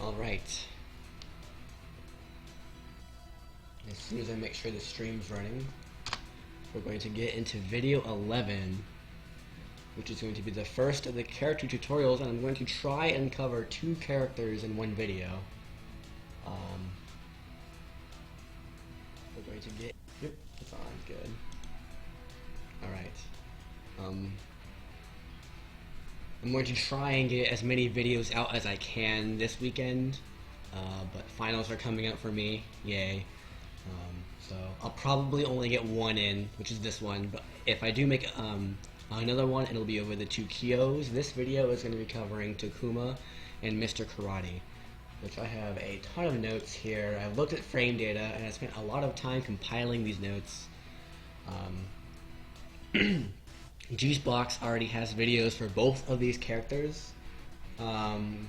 Alright. As soon as I make sure the stream's running, we're going to get into video 11, which is going to be the first of the character tutorials, and I'm going to try and cover 2 characters in one video. We're going to get... Yep, it's on, good. Alright. I'm going to try and get as many videos out as I can this weekend, but finals are coming up for me, yay. So I'll probably only get one in, which is this one, but if I do make another one, it'll be over the 2 Kyos. This video is going to be covering Takuma and Mr Karate, which I have a ton of notes here. I've looked at frame data, and I spent a lot of time compiling these notes. Juicebox already has videos for both of these characters. I'm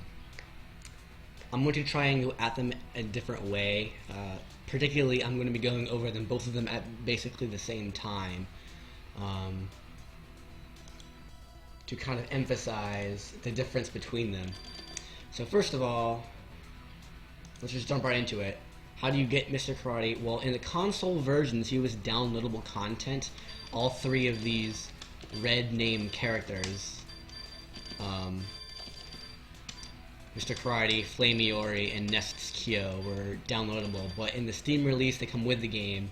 going to try and go at them a different way. Particularly, I'm going to be going over them, both of them, at basically the same time, to kind of emphasize the difference between them. So first of all, let's just jump right into it. How do you get Mr. Karate? Well, in the console versions, he was downloadable content. All 3 of these red name characters, Mr. Karate, Flameori, and Nexus Kyo, were downloadable, but in the Steam release they come with the game.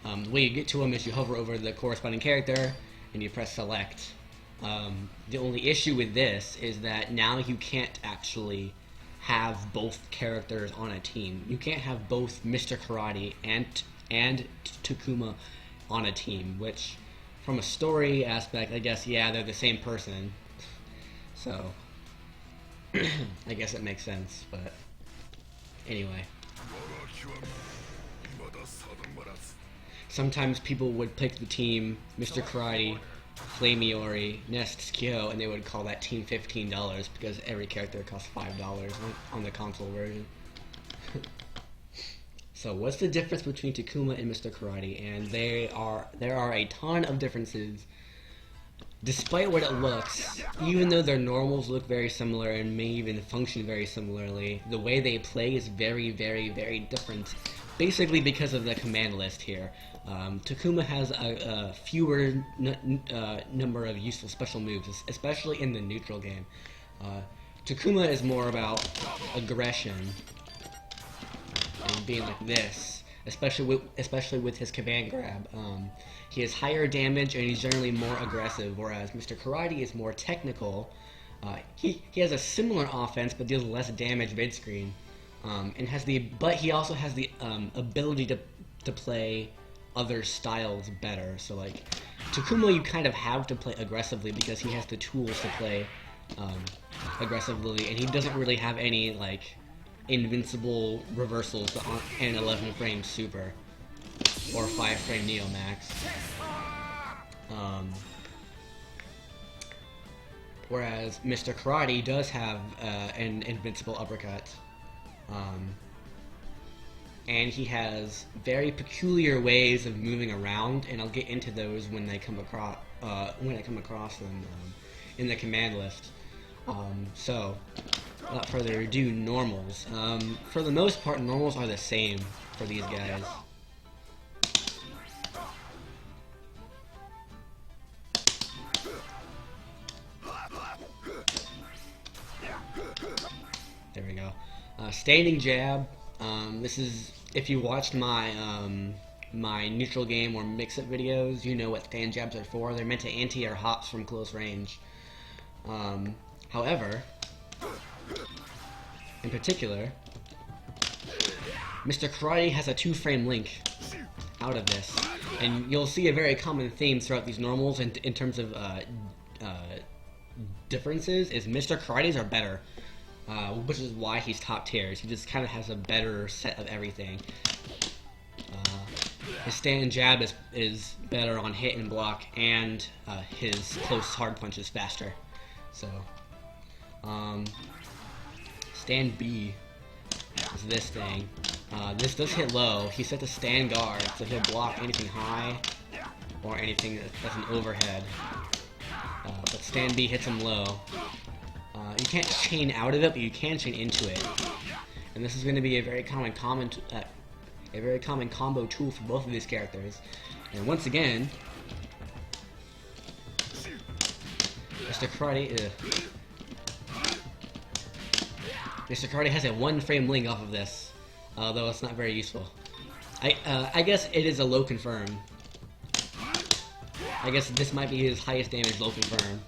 The way you get to them is you hover over the corresponding character and you press select. The only issue with this is that now you can't actually have both characters on a team. You can't have both Mr. Karate and Takuma on a team, which, from a story aspect, I guess, yeah, they're the same person. So I guess it makes sense, but anyway. Sometimes people would pick the team Mr. Karate, Flameori, Nexus Kyo, and they would call that team $15 because every character costs $5 on the console version. So what's the difference between Takuma and Mr. Karate? And there are a ton of differences. Despite what it looks, even though their normals look very similar and may even function very similarly, the way they play is very, very, very different. Basically because of the command list here. Takuma has a fewer number of useful special moves, especially in the neutral game. Takuma is more about aggression and being like this, especially with his command grab. He has higher damage and he's generally more aggressive, whereas Mr. Karate is more technical. He has a similar offense but deals less damage mid-screen, but he also has the ability to play other styles better. So like Takuma, you kind of have to play aggressively because he has the tools to play aggressively, and he doesn't really have any like invincible reversals on an 11-frame Super or 5-frame Neo Max. Whereas Mr. Karate does have an invincible uppercut, and he has very peculiar ways of moving around, and I'll get into those when I come across them in the command list. So, without further ado, normals. For the most part, normals are the same for these guys. There we go. Standing jab. This is, if you watched my my neutral game or mix-up videos, you know what stand jabs are for. They're meant to anti-air hops from close range. However, in particular, Mr. Karate has a 2-frame link out of this, and you'll see a very common theme throughout these normals in terms of differences is Mr. Karate's are better, which is why he's top tiers. He just kind of has a better set of everything. His stand jab is better on hit and block, and his close hard punch is faster. So, stand B is this thing. This does hit low. He's set to stand guard, so he'll block anything high or anything that's an overhead. But stand B hits him low. You can't chain out of it, but you can chain into it. and this is going to be a very common combo tool for both of these characters. And once again, Mr. Karate, Mr. Karate has a 1-frame link off of this, though it's not very useful. I guess it is a low confirm. I guess this might be his highest damage low confirm,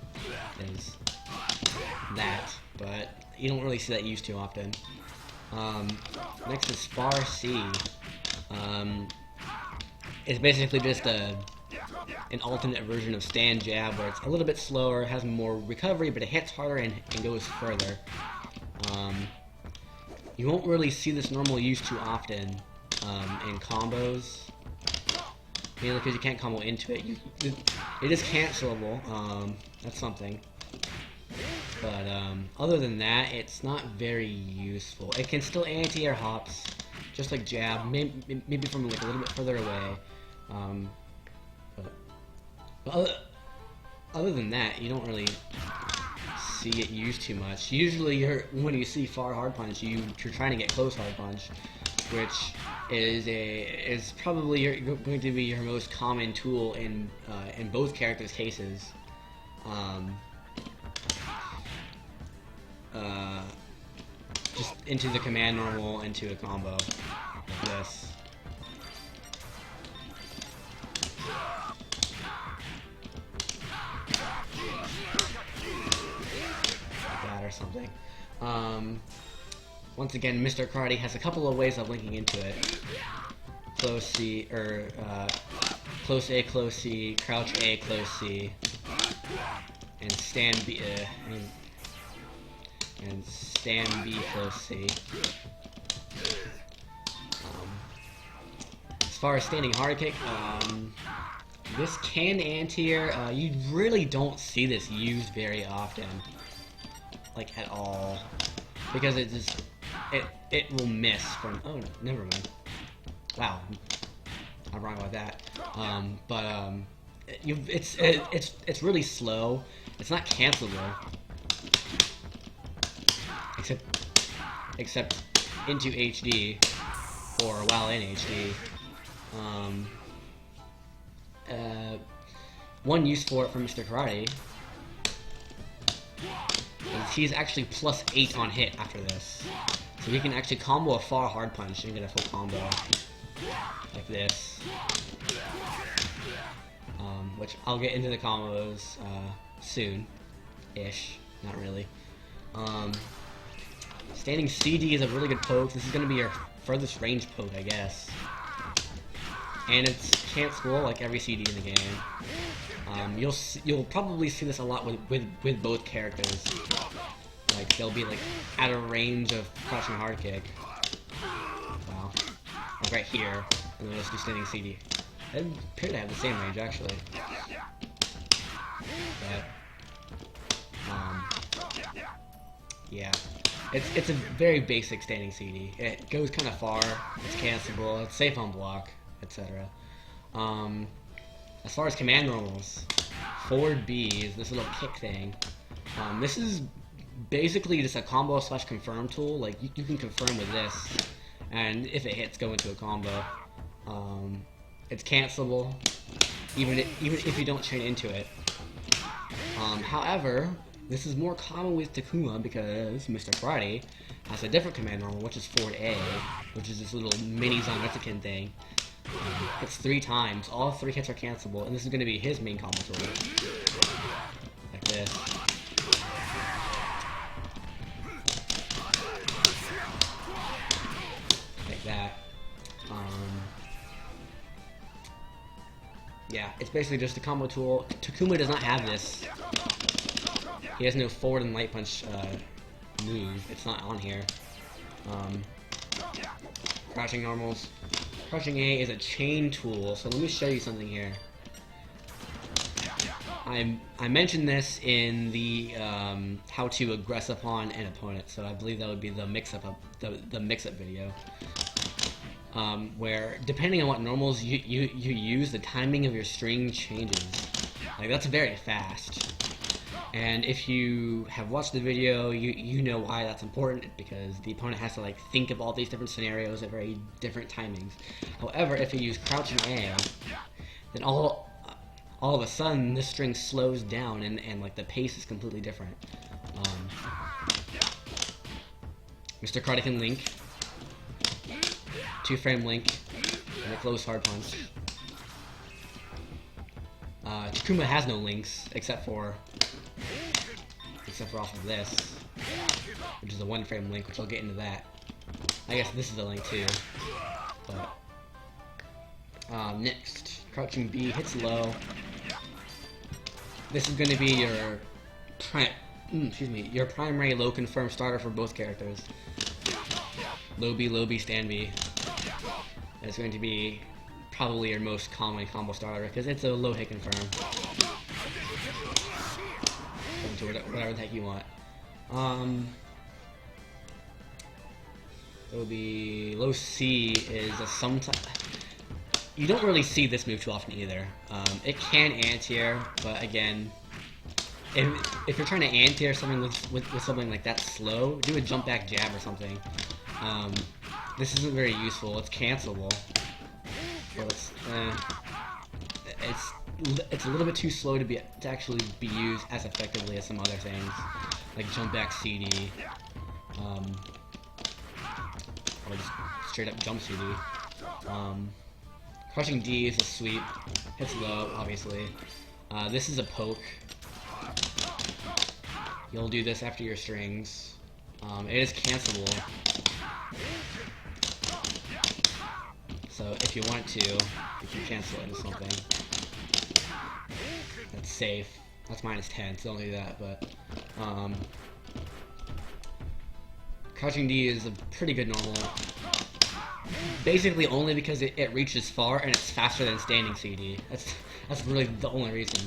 is that, but you don't really see that used too often. Next is Spar C. It's basically just an alternate version of stand jab, where it's a little bit slower, has more recovery, but it hits harder and goes further. You won't really see this normal used too often in combos, mainly because you can't combo into it. It is cancelable, that's something. But other than that, it's not very useful. It can still anti-air hops, just like jab, maybe from like a little bit further away. But other than that, you don't really see it used too much. Usually, when you see far hard punch, you're trying to get close hard punch, which is probably going to be your most common tool in both characters' cases. Just into the command normal, into a combo like this. Like that or something. Once again, Mr. Crotty has a couple of ways of linking into it. Close C, or close A, close C, crouch A, close C, and stand B, and stand B, close C. As far as standing hard kick, this can anti-air, you really don't see this used very often, like at all, because it will miss from. Oh, never mind. Wow, I'm wrong about that. It's really slow. It's not cancelable. Except into HD, or while in HD. One use for it from Mr. Karate is he's actually +8 on hit after this. So he can actually combo a far hard punch and get a full combo. Like this. Which I'll get into the combos soon-ish. Not really. Standing CD is a really good poke. This is going to be your furthest range poke, I guess. And it's cancelable like every CD in the game. You'll probably see this a lot with both characters. Like they'll be like out of range of crouching hard kick. Wow. Like right here, and they'll just do standing CD. They appear to have the same range actually. But yeah. It's a very basic standing CD. It goes kind of far, it's cancelable, it's safe on block, etc. As far as command normals, forward B is this little kick thing. This is basically just a combo / confirm tool. Like you can confirm with this, and if it hits, go into a combo. It's cancelable, even if you don't chain into it. However, this is more common with Takuma because Mr. Karate has a different command normal, which is forward A, which is this little mini Zanretsuken thing. Hits 3 times. All 3 hits are cancelable, and this is going to be his main combo tool. Like this. Like that. Yeah, it's basically just a combo tool. Takuma does not have this. He has no forward and light punch move. It's not on here. Crouching normals. Crouching A is a chain tool, so let me show you something here. I mentioned this in the how to aggress upon an opponent, so I believe that would be the mix-up video. Where depending on what normals you use, the timing of your string changes. Like that's very fast. And if you have watched the video, you know why that's important, because the opponent has to like think of all these different scenarios at very different timings. However, if you use crouching A, then all of a sudden this string slows down and like the pace is completely different. Mr. Crotty can link, 2-frame link, and a close hard punch. Takuma has no links except for off of this, which is a 1-frame link, which I'll get into that. I guess this is a link too. But next, crouching B hits low. This is going to be your your primary low confirmed starter for both characters. Low B, stand B. And it's going to be probably your most common combo starter because it's a low hit confirm. To whatever the heck you want. It will be low C is a sometimes. You don't really see this move too often either. It can anti-air, but again, if you're trying to anti-air something with something like that slow, do a jump back jab or something. This isn't very useful. It's cancelable. But it's a little bit too slow to actually be used as effectively as some other things, like jump back CD, or just straight up jump CD. Crushing D is a sweep, hits low, obviously. This is a poke. You'll do this after your strings. It is cancelable. So if you want to, you can cancel it into something. That's safe. That's -10, so don't do that, but crouching D is a pretty good normal. Basically only because it reaches far and it's faster than standing CD. That's really the only reason.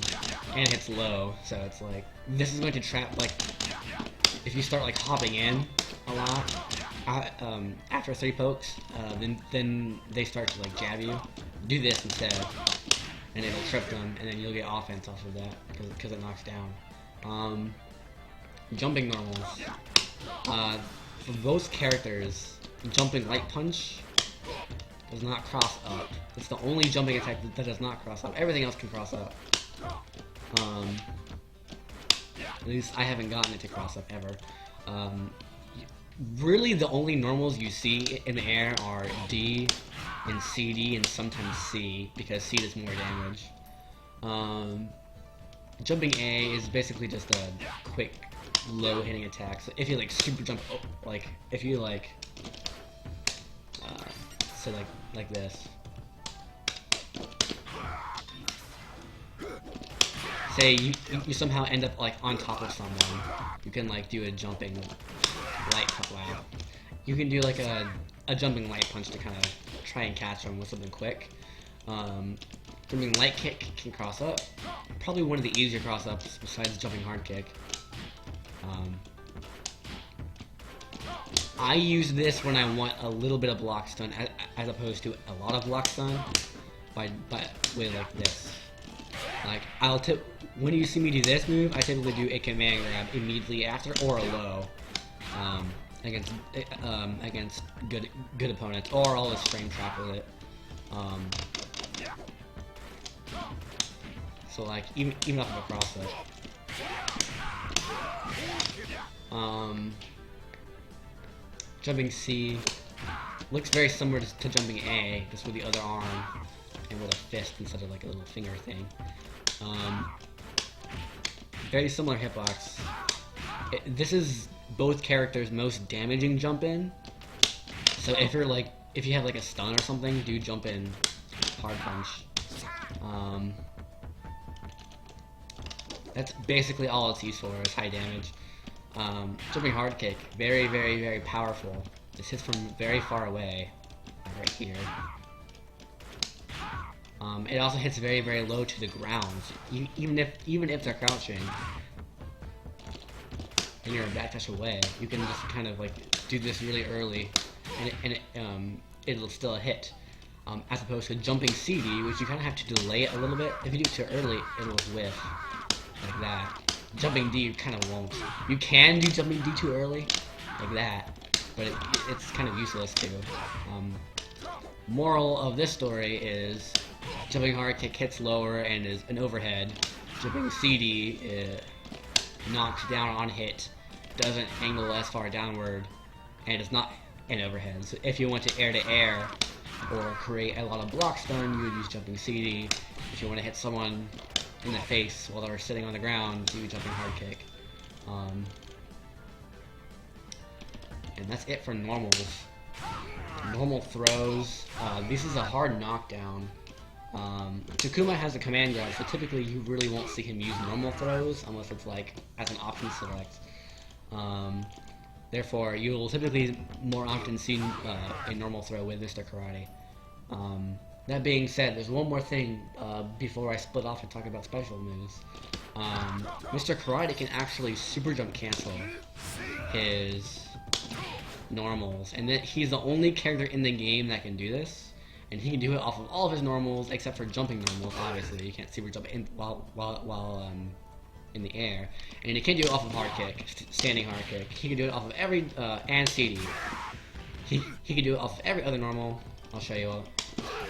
And it hits low, so it's like this is going to trap, like if you start like hopping in a lot after 3 pokes, then they start to like jab you. Do this instead. And it'll trip them, and then you'll get offense off of that because it knocks down. Jumping normals. For both characters, jumping light punch does not cross up. It's the only jumping attack that does not cross up. Everything else can cross up. At least I haven't gotten it to cross up ever. Really, the only normals you see in the air are D and CD and sometimes C, because C does more damage. Jumping A is basically just a quick, low hitting attack. So if you like super jump, like if you like, so like this. Say you somehow end up like on top of someone, you can like do a jumping light punch. You can do like a jumping light punch to kind of try and catch them with something quick. Jumping light kick can cross up. Probably one of the easier cross ups besides jumping hard kick. I use this when I want a little bit of block stun as opposed to a lot of block stun by way like this. Like when you see me do this move, I typically do a command grab immediately after or a low. Against good opponents, or I'll just frame trap with it. So like even off of a cross up. Jumping C looks very similar to jumping A, just with the other arm and with a fist instead of like a little finger thing. Very similar hitbox. This is both characters' most damaging jump in. So if you have like a stun or something, do jump in hard punch. That's basically all it's used for, is high damage. Jumping hard kick, very, very, very powerful. This hits from very far away, right here. It also hits very, very low to the ground. Even if they're crouching and you're a backdash away, you can just kind of like do this really early, and it'll still hit. As opposed to jumping CD, which you kind of have to delay it a little bit. If you do it too early, it'll whiff like that. jumping D you kind of won't. You can do jumping D too early, like that, but it's kind of useless too. Moral of this story is jumping hard kick hits lower and is an overhead. Jumping CD knocks down on hit, doesn't angle as far downward, and is not an overhead. So if you want to air or create a lot of block stun, you would use jumping CD. If you want to hit someone in the face while they're sitting on the ground, you would jumping hard kick. And that's it for normals. Normal throws. This is a hard knockdown. Takuma has a command guard, so typically you really won't see him use normal throws unless it's like as an option select. Therefore, you will typically more often see a normal throw with Mr. Karate. That being said, there's one more thing before I split off and talk about special moves. Mr. Karate can actually super jump cancel his normals, and he's the only character in the game that can do this. And he can do it off of all of his normals except for jumping normals. Obviously, you can't super jump while in the air, and he can do it off of hard kick, standing hard kick. He can do it off of every and CD. He can do it off of every other normal. I'll show you.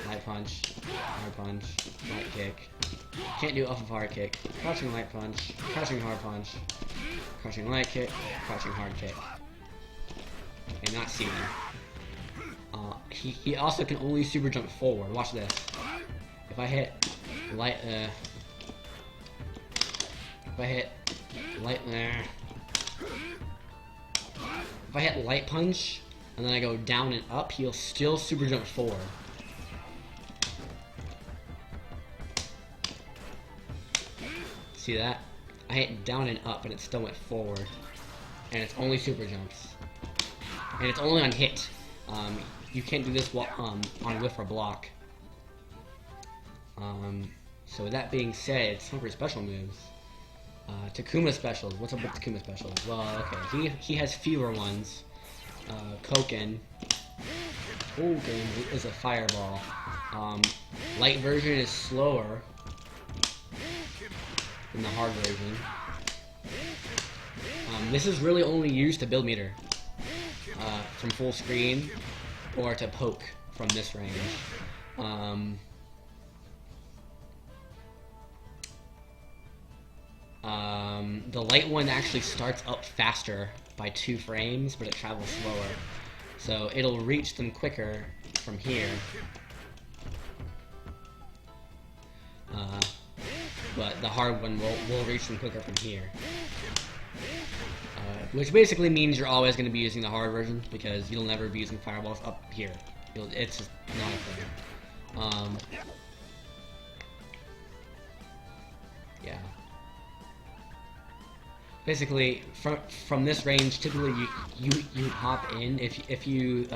Light punch, hard punch, light kick. Can't do it off of hard kick. Crouching light punch, crouching hard punch, crouching light kick, crouching hard kick, and not CD. He also can only super jump forward. Watch this. If I hit light, if I hit light punch and then I go down and up, he'll still super jump forward. See that? I hit down and up and it still went forward, and it's only super jumps, and it's only on hit. You can't do this on whiff or block. So with that being said, it's time for special moves. Takuma specials. What's up with Takuma specials? Well, okay, he has fewer ones. Koken is a fireball. Light version is slower than the hard version. This is really only used to build meter from full screen, or to poke from this range. The light one actually starts up faster by 2 frames, but it travels slower. So it'll reach them quicker from here. But the hard one will reach them quicker from here. Which basically means you're always going to be using the hard version, because you'll never be using fireballs up here. It's just not a thing. Yeah. Basically, from this range, typically you hop in if you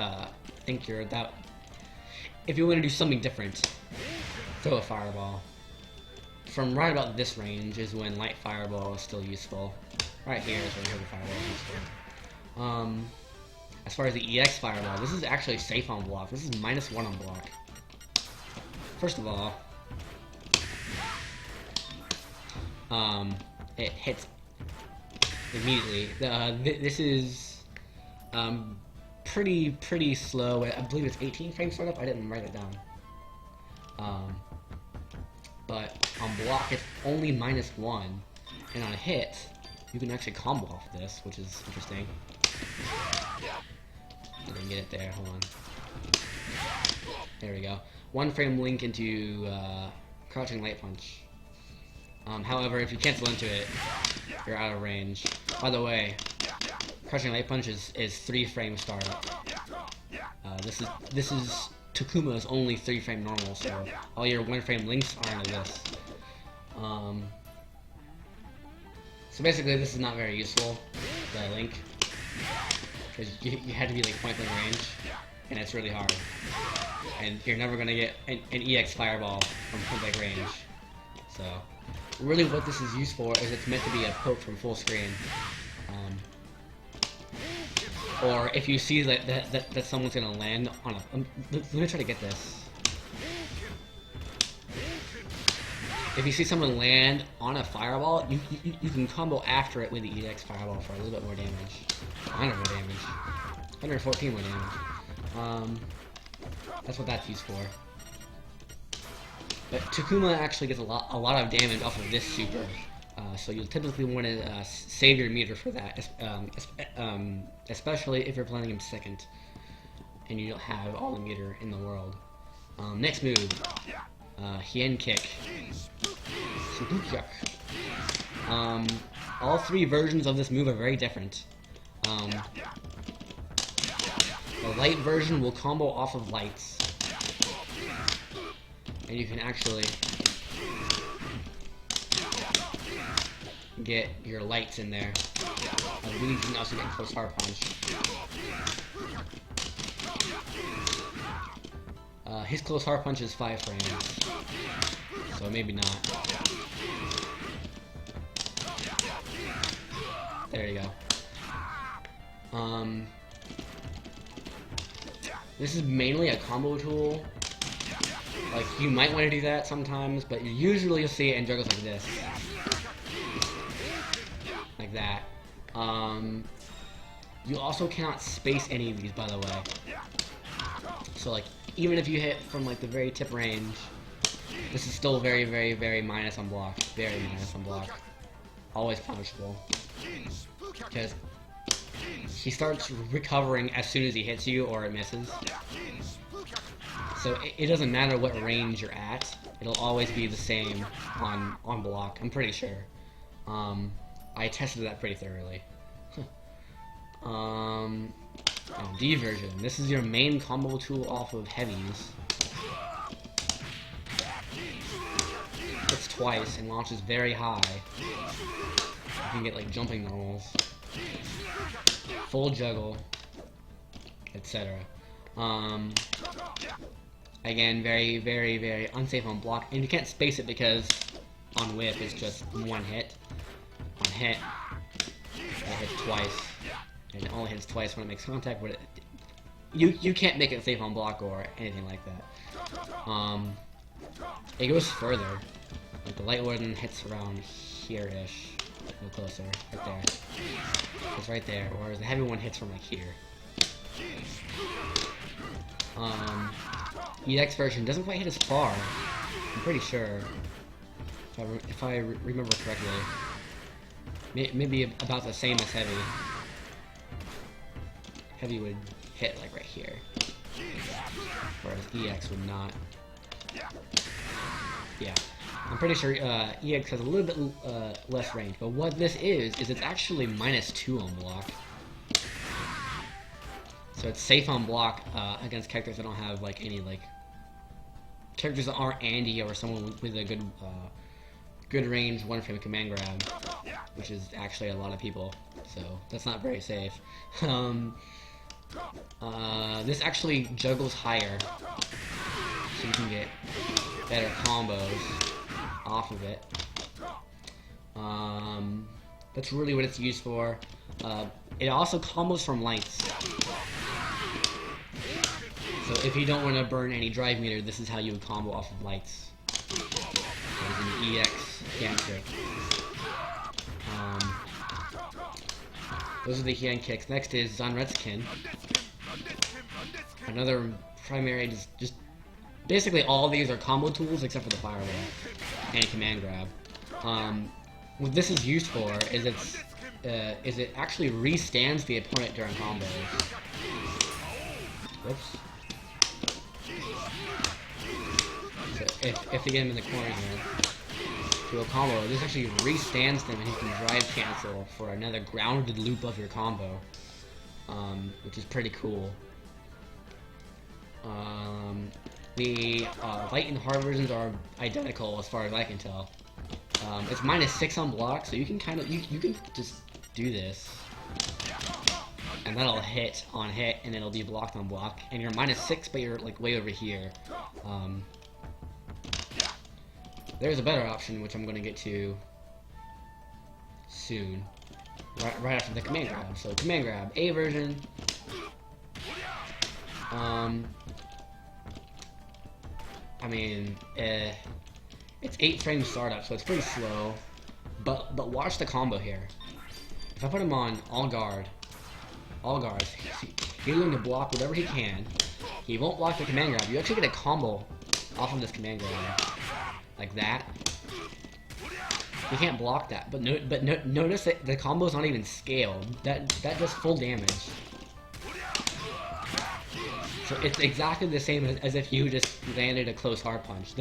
think you're that. If you want to do something different, throw a fireball. From right about this range is when light fireball is still useful. Right here is when heavy fireball is useful. As far as the EX fireball, this is actually safe on block. This is -1 on block. First of all, it hits immediately. This is pretty slow. I believe it's 18 frame startup. I didn't write it down. But on block it's only -1, and on hit you can actually combo off this, which is interesting. I didn't get it there. Hold on. There we go. 1 frame link into crouching light punch. However, if you cancel into it, you're out of range. By the way, crouching light punch is 3 frame startup. This is Takuma's only 3 frame normal, so all your 1 frame links are into this. So basically, this is not very useful, the link, because you had to be like point blank range, and it's really hard. And you're never gonna get an EX fireball from point blank range. So really, what this is used for is it's meant to be a poke from full screen. Or if you see that someone's gonna land on a... let me try to get this. if you see someone land on a fireball, you can combo after it with the EX fireball for a little bit more damage. 100 more damage. 114 more damage. That's what that's used for. But Takuma actually gets a lot of damage off of this super. So you'll typically want to save your meter for that, especially if you're playing him second and you don't have all the meter in the world. Next move, Hien Kick. All three versions of this move are very different. The light version will combo off of lights, and you can actually get your lights in there. I believe you can also get close hard punch. His close hard punch is 5 frames, so maybe not. There you go. This is mainly a combo tool. Like, you might want to do that sometimes, but usually you'll see it in juggles like this. Like that. You also cannot space any of these, by the way. So, like, even if you hit from, like, the very tip range, this is still very, very, very minus on block. Very minus on block. Always punishable. Because he starts recovering as soon as he hits you or it misses. So it doesn't matter what range you're at, it'll always be the same on block, I'm pretty sure. I tested that pretty thoroughly. D version. This is your main combo tool off of heavies. Hits twice and launches very high. You can get like jumping normals, full juggle, etc. Again, very, very, very unsafe on block, and you can't space it because on whip it's just one hit. On hit, it hits twice, and it only hits twice when it makes contact with it. You can't make it safe on block or anything like that. It goes further. Like the light warden hits around here-ish. A little closer, right there. It's right there, whereas the heavy one hits from like here. EX version doesn't quite hit as far. I'm pretty sure, if I remember correctly. Maybe about the same as heavy. Heavy would hit like right here, whereas EX would not. Yeah, I'm pretty sure EX has a little bit less range, but what this is it's actually -2 on block. So it's safe on block against characters that don't have like any like characters that aren't Andy or someone with a good range 1-frame command grab, which is actually a lot of people. So that's not very safe. This actually juggles higher, so you can get better combos off of it. That's really what it's used for. It also combos from lights. So if you don't want to burn any drive meter, this is how you would combo off of lights. There's an EX hand kick. Those are the hand kicks. Next is Zanretsuken. Another primary, just basically all these are combo tools except for the fireball and command grab. What this is used for is it actually restands the opponent during combos. Whoops. So if they get him in the corner here to a combo, this actually restands them and you can drive cancel for another grounded loop of your combo, which is pretty cool. The light and hard versions are identical as far as I can tell. It's -6 on block, so you can kind of you can just do this, and that'll hit on hit, and it'll be blocked on block, and you're -6, but you're like way over here. There's a better option, which I'm going to get to soon, right after the command grab. So command grab, A version. I mean, It's 8 frame startup, so it's pretty slow. But watch the combo here. If I put him on all guards, he's going to block whatever he can. He won't block the command grab. You actually get a combo off of this command grab, like that. You can't block that, but notice that the combo's not even scaled. That does full damage. So it's exactly the same as if you just landed a close hard punch.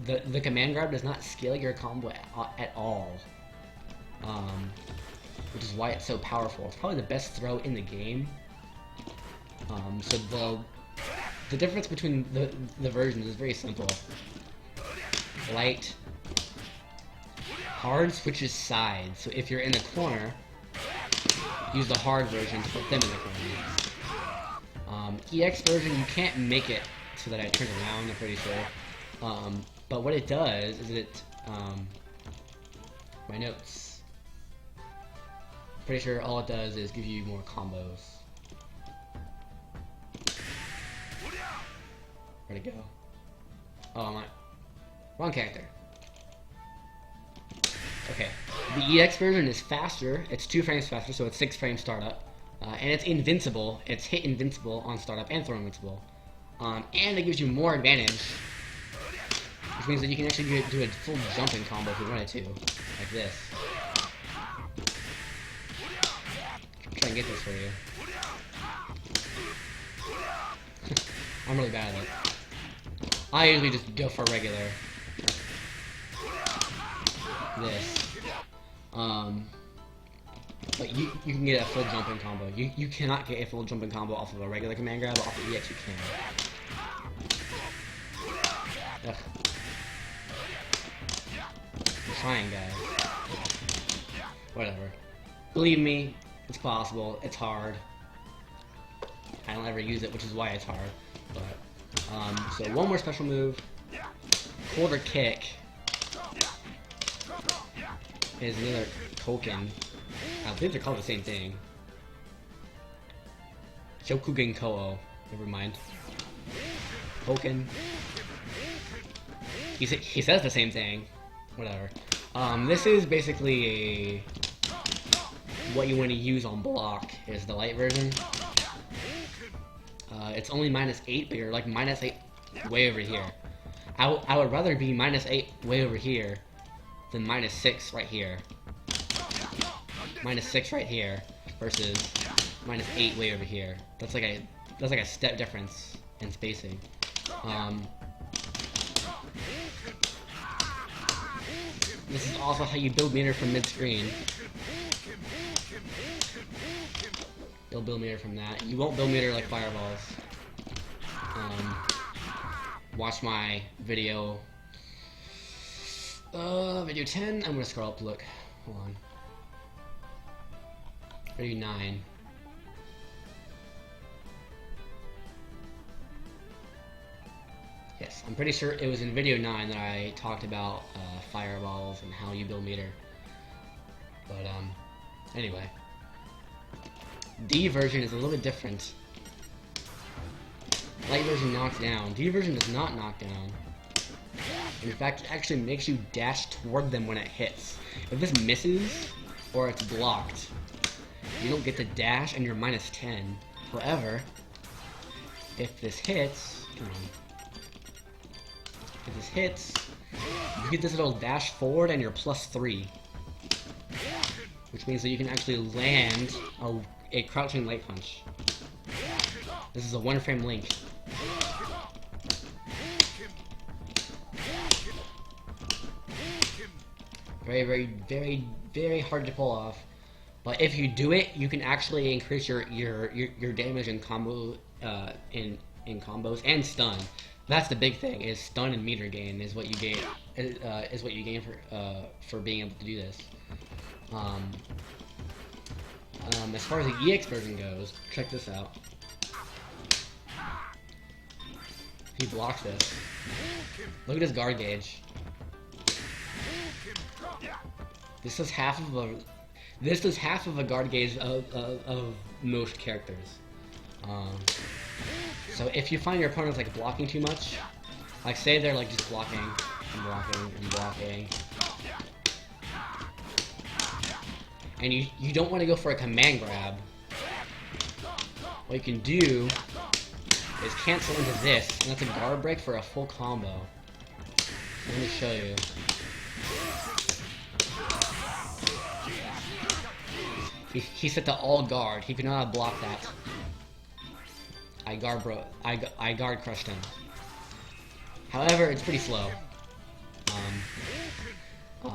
The command grab does not scale your combo at all, which is why it's so powerful. It's probably the best throw in the game. So the difference between the versions is very simple. Light. Hard switches sides, so if you're in the corner, use the hard version to put them in the corner. EX version, you can't make it so that I turn around, I'm pretty sure. But what it does is my notes. Pretty sure all it does is give you more combos. Where'd it go? Oh, wrong character. Okay, the EX version is faster. It's 2 frames faster, so it's 6 frame startup. And it's invincible. It's hit invincible on startup and throw invincible. And it gives you more advantage, which means that you can actually do a full jumping combo if you wanted to, like this. Try and get this for you. I'm really bad at it. I usually just go for regular. This. But you can get a full jumping combo. You cannot get a full jumping combo off of a regular command grab, but off of EX you can. Ugh. I'm trying, guys. Whatever. Believe me, it's possible. It's hard. I don't ever use it, which is why it's hard. But so one more special move. Quarter kick is another token. I believe they're called the same thing. Shokugen Ko-o. Never mind. Token. He says the same thing. Whatever. This is basically what you want to use on block is the light version. It's only -8, but you're like -8 way over here. I would rather be -8 way over here than -6 right here. -6 right here versus -8 way over here. That's like a step difference in spacing. This is also how you build meter from mid-screen. You'll build meter from that. You won't build meter like fireballs. Watch my video. Video 10. I'm gonna scroll up to look. Hold on. Video 9. Yes, I'm pretty sure it was in video 9 that I talked about fireballs and how you build meter. But anyway. D version is a little bit different. Light version knocks down. D version does not knock down. In fact, it actually makes you dash toward them when it hits. If this misses, or it's blocked, you don't get the dash and you're -10. However, if this hits, you get this little dash forward and you're +3. Which means that you can actually land a crouching light punch. This is a 1-frame link. Very hard to pull off. But if you do it, you can actually increase your damage in combo in combos and stun. That's the big thing. Is stun and meter gain is what you gain for being able to do this. As far as the EX version goes, check this out. He blocks this. Look at his guard gauge. This is half of a guard gauge of most characters. So if you find your opponent's like blocking too much, like say they're like just blocking, and blocking. And you don't want to go for a command grab. What you can do is cancel into this, and that's a guard break for a full combo. Let me show you. He set the all guard. He could not have blocked that. I guard crushed him. However, it's pretty slow.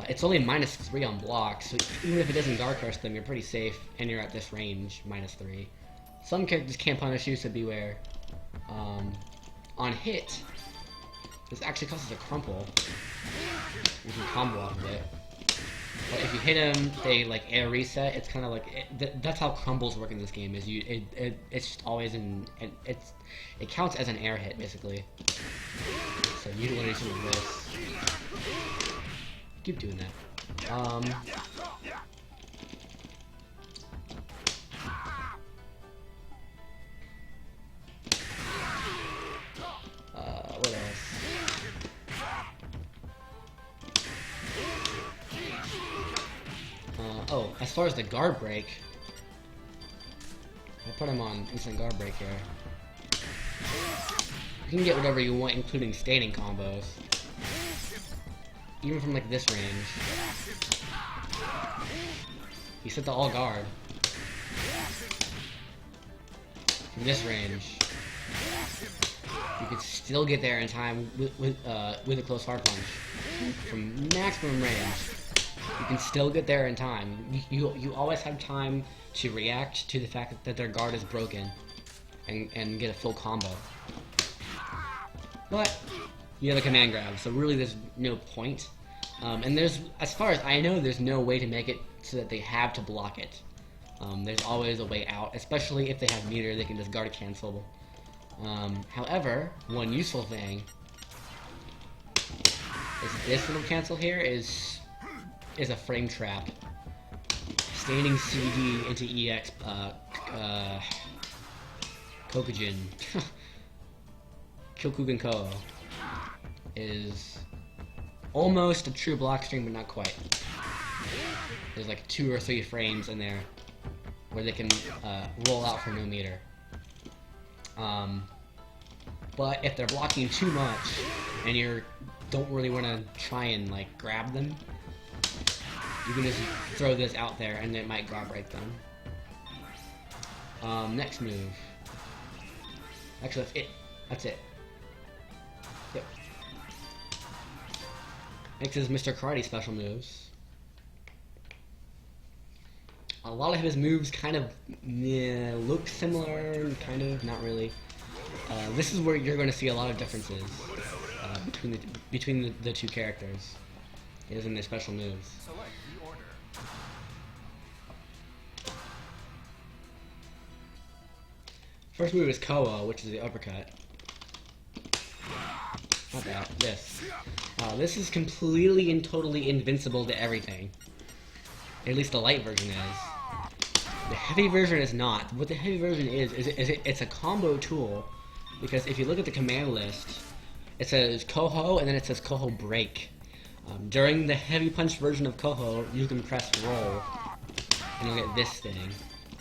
It's only -3 on blocks, so even if it doesn't guard crush them, you're pretty safe, and you're at this range, -3. Some characters can't punish you, so beware. On hit, this actually causes a crumple. You can combo off of it. But if you hit him, they like air reset. It's kind of like that's how crumbles work in this game. Is it's just always it counts as an air hit basically. So you want to do something like this. Keep doing that. What else? Oh, as far as the guard break, I put him on instant guard break here. You can get whatever you want, including standing combos. Even from like this range. He set the all guard. From this range, you could still get there in time with a close hard punch. From maximum range, you can still get there in time. You always have time to react to the fact that their guard is broken and get a full combo. But you have a command grab, so really there's no point. And there's, as far as I know, there's no way to make it so that they have to block it. There's always a way out, especially if they have meter, they can just guard cancel. However, one useful thing is this little cancel here is a frame trap. Standing CD into EX, Kokujin, Kyokugen Ko is almost a true block string, but not quite. There's like 2 or 3 frames in there where they can roll out for no meter. But if they're blocking too much and you don't really want to try and like grab them, you can just throw this out there and it might guard break them. Next move. Actually, that's it. That's it. Yep. Next is Mr. Karate special moves. A lot of his moves kind of look similar, kind of, not really. This is where you're going to see a lot of differences between the two characters. Is in their special moves. First move is Koa, which is the uppercut. Not that, this. This is completely and totally invincible to everything. At least the light version is. The heavy version is not. What the heavy version is it's a combo tool, because if you look at the command list, it says Koho and then it says Koho break. During the heavy punch version of Koho, you can press roll, and you'll get this thing,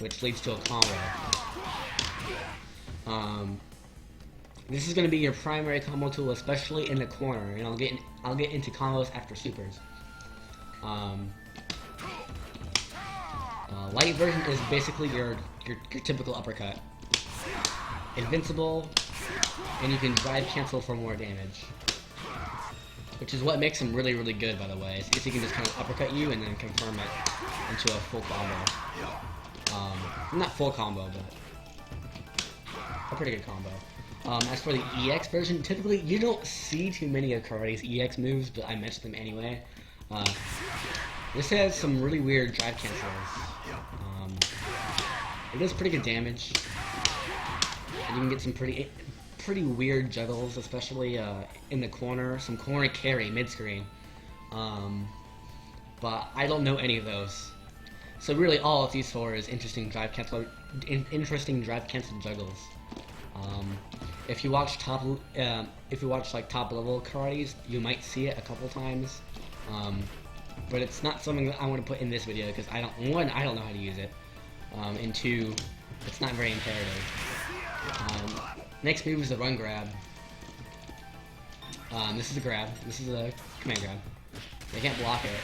which leads to a combo. This is going to be your primary combo tool, especially in the corner, and I'll get into combos after supers. Light version is basically your typical uppercut. Invincible, and you can drive cancel for more damage. Which is what makes him really, really good, by the way. Is he can just kind of uppercut you and then confirm it into a full combo. Not full combo, but a pretty good combo. As for the EX version, typically you don't see too many of Karate's EX moves, but I mentioned them anyway. This has some really weird drive cancels. It does pretty good damage, and you can get some pretty weird juggles, especially in the corner. Some corner carry mid-screen, but I don't know any of those. So really, all it's used for is interesting drive cancel juggles. If you watch like top level karates, you might see it a couple times, but it's not something that I want to put in this video because I don't know how to use it, and two, it's not very imperative. Next move is the run grab. This is a grab. This is a command grab. They can't block it.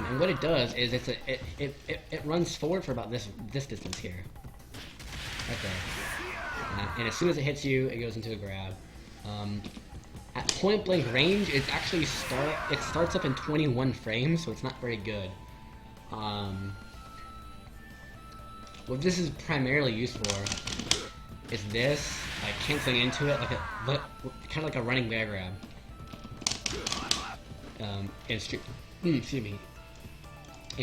And what it does is it runs forward for about this distance here. Right there. And as soon as it hits you, it goes into a grab. At point blank range, it actually starts up in 21 frames, so it's not very good. What this is primarily used for is this, like canceling into it, kind of like a running bear grab. In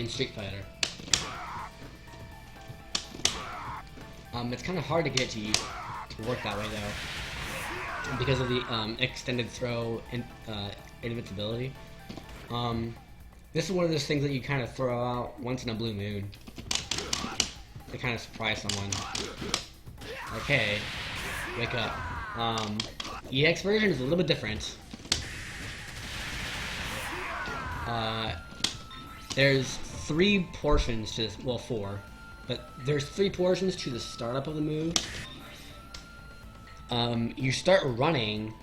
Street Fighter. It's kind of hard to get it to work that way though, because of the extended throw and invincibility. This is one of those things that you kind of throw out once in a blue moon to kind of surprise someone. Okay, wake up. EX version is a little bit different. There's 3 portions to this, well 4, but there's 3 portions to the startup of the move. You start running,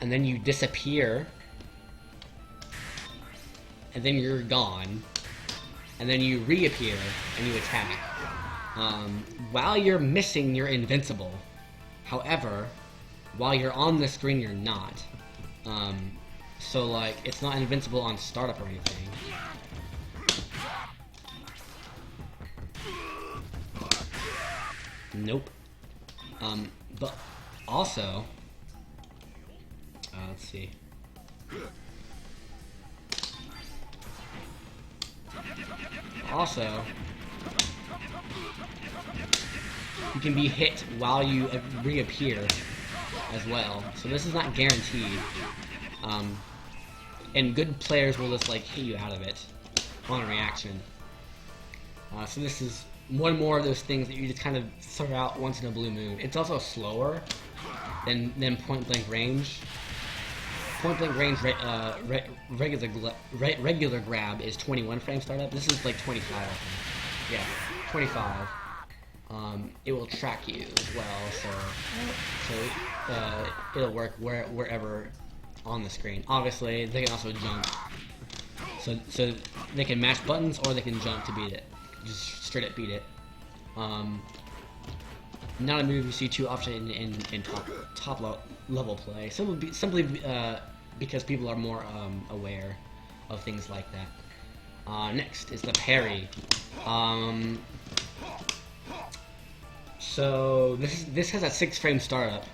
and then you disappear, and then you're gone, and then you reappear, and you attack. While you're missing, you're invincible. However, while you're on the screen, you're not. So like, it's not invincible on startup or anything. Nope. But also, let's see. Also, you can be hit while you reappear as well. So this is not guaranteed. And good players will just like hit you out of it on a reaction. So this is one more of those things that you just kind of throw out once in a blue moon. It's also slower than point blank range. Point blank range regular grab is 21 frame startup. This is like 25, I think. Yeah, 25. It will track you as well, so it'll work wherever on the screen. Obviously, they can also jump. So they can mash buttons or they can jump to beat it. Just straight up beat it. Not a move you see too often in top level play. Simply because people are more aware of things like that. Next is the parry. So this has a 6 frame startup.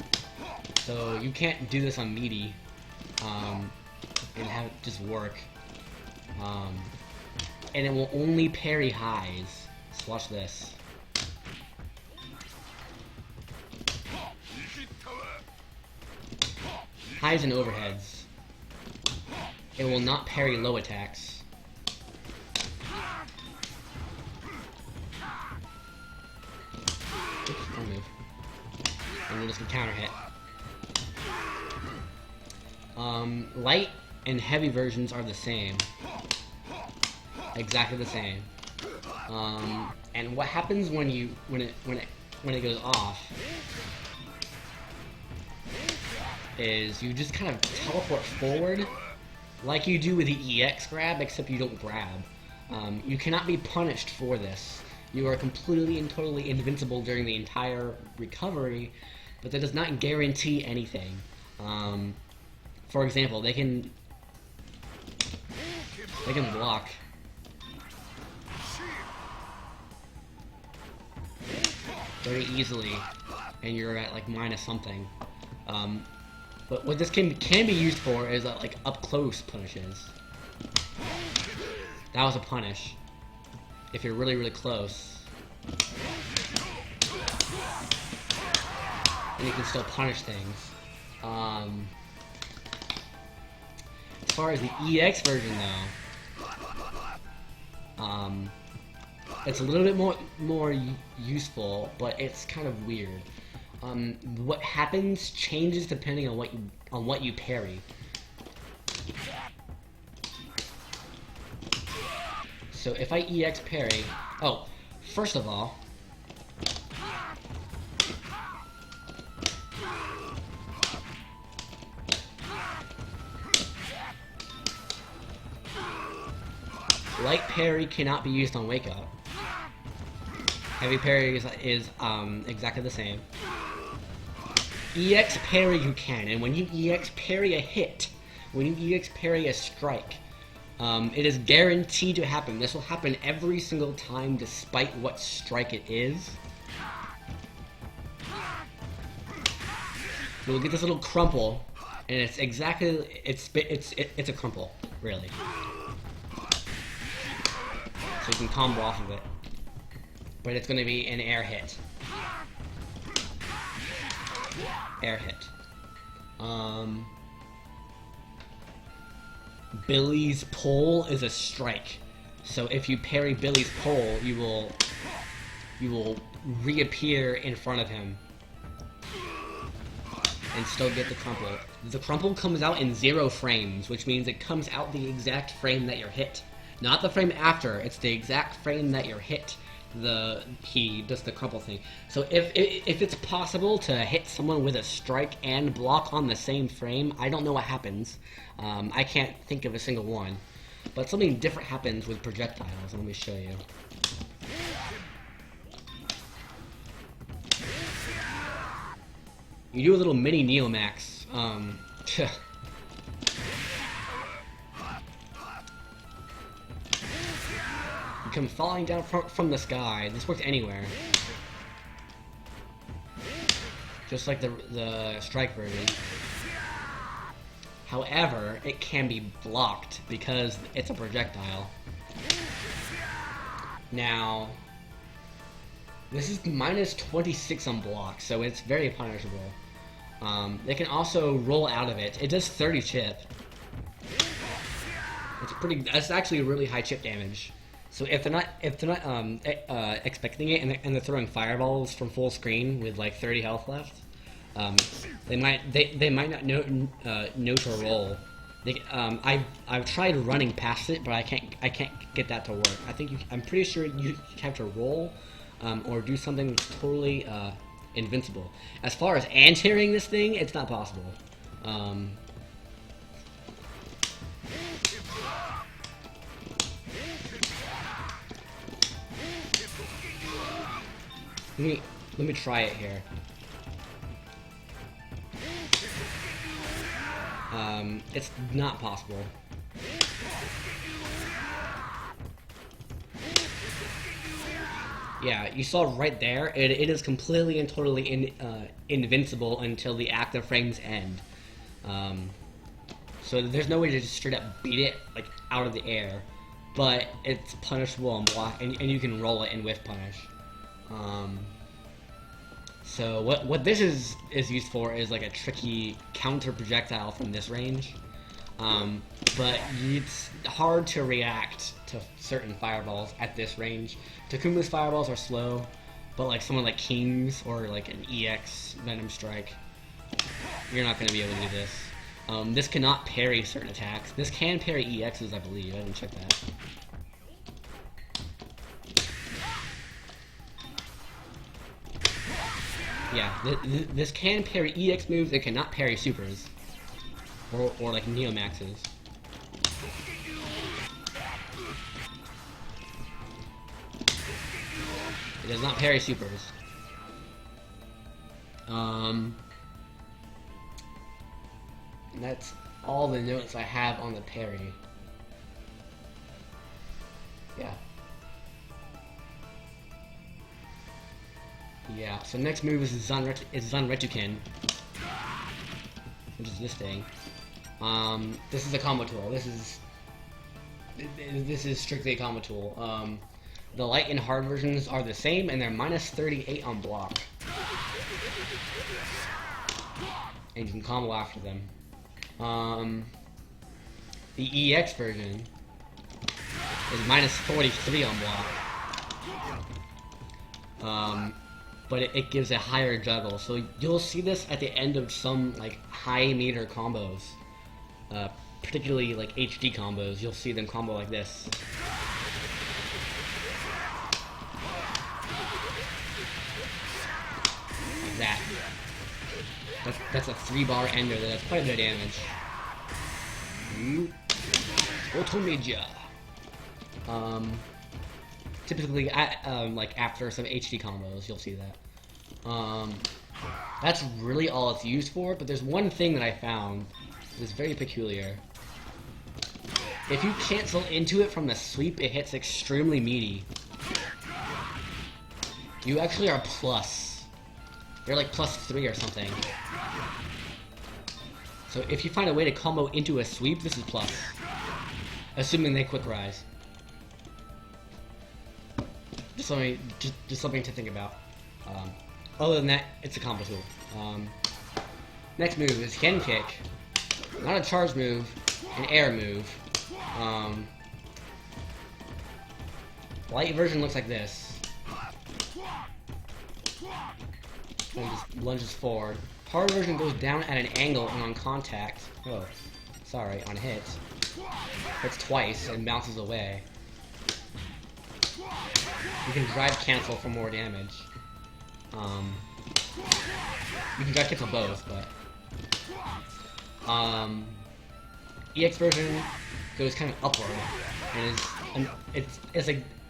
So you can't do this on meaty and have it just work. And it will only parry highs. So watch this. Highs and overheads. It will not parry low attacks. Oops, wrong move. And we'll just counter hit. Light and heavy versions are the same. Exactly the same. And what happens when it goes off is you just kind of teleport forward like you do with the EX grab, except you don't grab. You cannot be punished for this. You are completely and totally invincible during the entire recovery, but that does not guarantee anything. For example, they can block very easily, and you're at like minus something. But what this can be used for is like up close punishes. That was a punish. If you're really close, then you can still punish things. As far as the EX version though, it's a little bit more useful, but it's kind of weird. what happens changes depending on what you parry. So if I EX parry, oh, first of all, light parry cannot be used on wake up. Heavy parry is exactly the same. EX parry you can, and when you EX parry a hit, when you EX parry a strike, it is guaranteed to happen. This will happen every single time, despite what strike it is. You'll get this little crumple, and it's exactly it's a crumple, really. So you can combo off of it, but it's going to be an air hit. Air hit. Billy's pull is a strike. So if you parry Billy's pull, you will reappear in front of him and still get the crumple. The crumple comes out in 0 frames, which means it comes out the exact frame that you're hit. Not the frame after, it's the exact frame that you're hit. He does the crumple thing. So if it's possible to hit someone with a strike and block on the same frame, I don't know what happens. I can't think of a single one. But something different happens with projectiles. Let me show you. You do a little mini Neomax. You come falling down from the sky. This works anywhere. Just like the strike version. However, it can be blocked because it's a projectile. Now, this is minus 26 on block, so it's very punishable. They can also roll out of it. It does 30 chip. That's actually a really high chip damage. So if they're not expecting it and they're throwing fireballs from full screen with like 30 health left, they might not know to roll. I've tried running past it, but I can't get that to work. I'm pretty sure you have to roll or do something that's totally invincible. As far as anti-airing this thing, it's not possible. Let me try it here. It's not possible. Yeah, you saw right there, it is completely and totally invincible until the active frames end. So there's no way to just straight up beat it like out of the air, but it's punishable on block, and you can roll it and whiff punish. So what this is used for is like a tricky counter projectile from this range, but it's hard to react to certain fireballs at this range. Takuma's fireballs are slow, but like someone like King's or like an EX Venom Strike, you're not going to be able to do this. This cannot parry certain attacks. This can parry EXs, I believe. I didn't check that. Yeah, this can parry EX moves. It cannot parry supers or like Neomaxes. It does not parry supers. That's all the notes I have on the parry. Yeah. Yeah, so next move is Zanretuken, which is this thing. This is a combo tool. This is strictly a combo tool. The light and hard versions are the same, and they're minus 38 on block. And you can combo after them. The EX version is minus 43 on block. but it gives a higher juggle. So you'll see this at the end of some like high meter combos, particularly like HD combos. You'll see them combo like this. Like that. That's a 3-bar ender that does quite a bit of damage. Otomija. Typically, like after some HD combos, you'll see that. That's really all it's used for, but there's one thing that I found that's very peculiar. If you cancel into it from the sweep, it hits extremely meaty. You actually are plus. You're like +3 or something. So if you find a way to combo into a sweep, this is plus. Assuming they quick rise. Just something to think about. Other than that, it's a combo tool. Next move is Hen Kick. Not a charge move, an air move. Light version looks like this. And just lunges forward. Hard version goes down at an angle and on contact. Oh, sorry, on hit. Hits twice and bounces away. You can drive cancel for more damage. You can drive cancel both, but EX version goes kind of upward and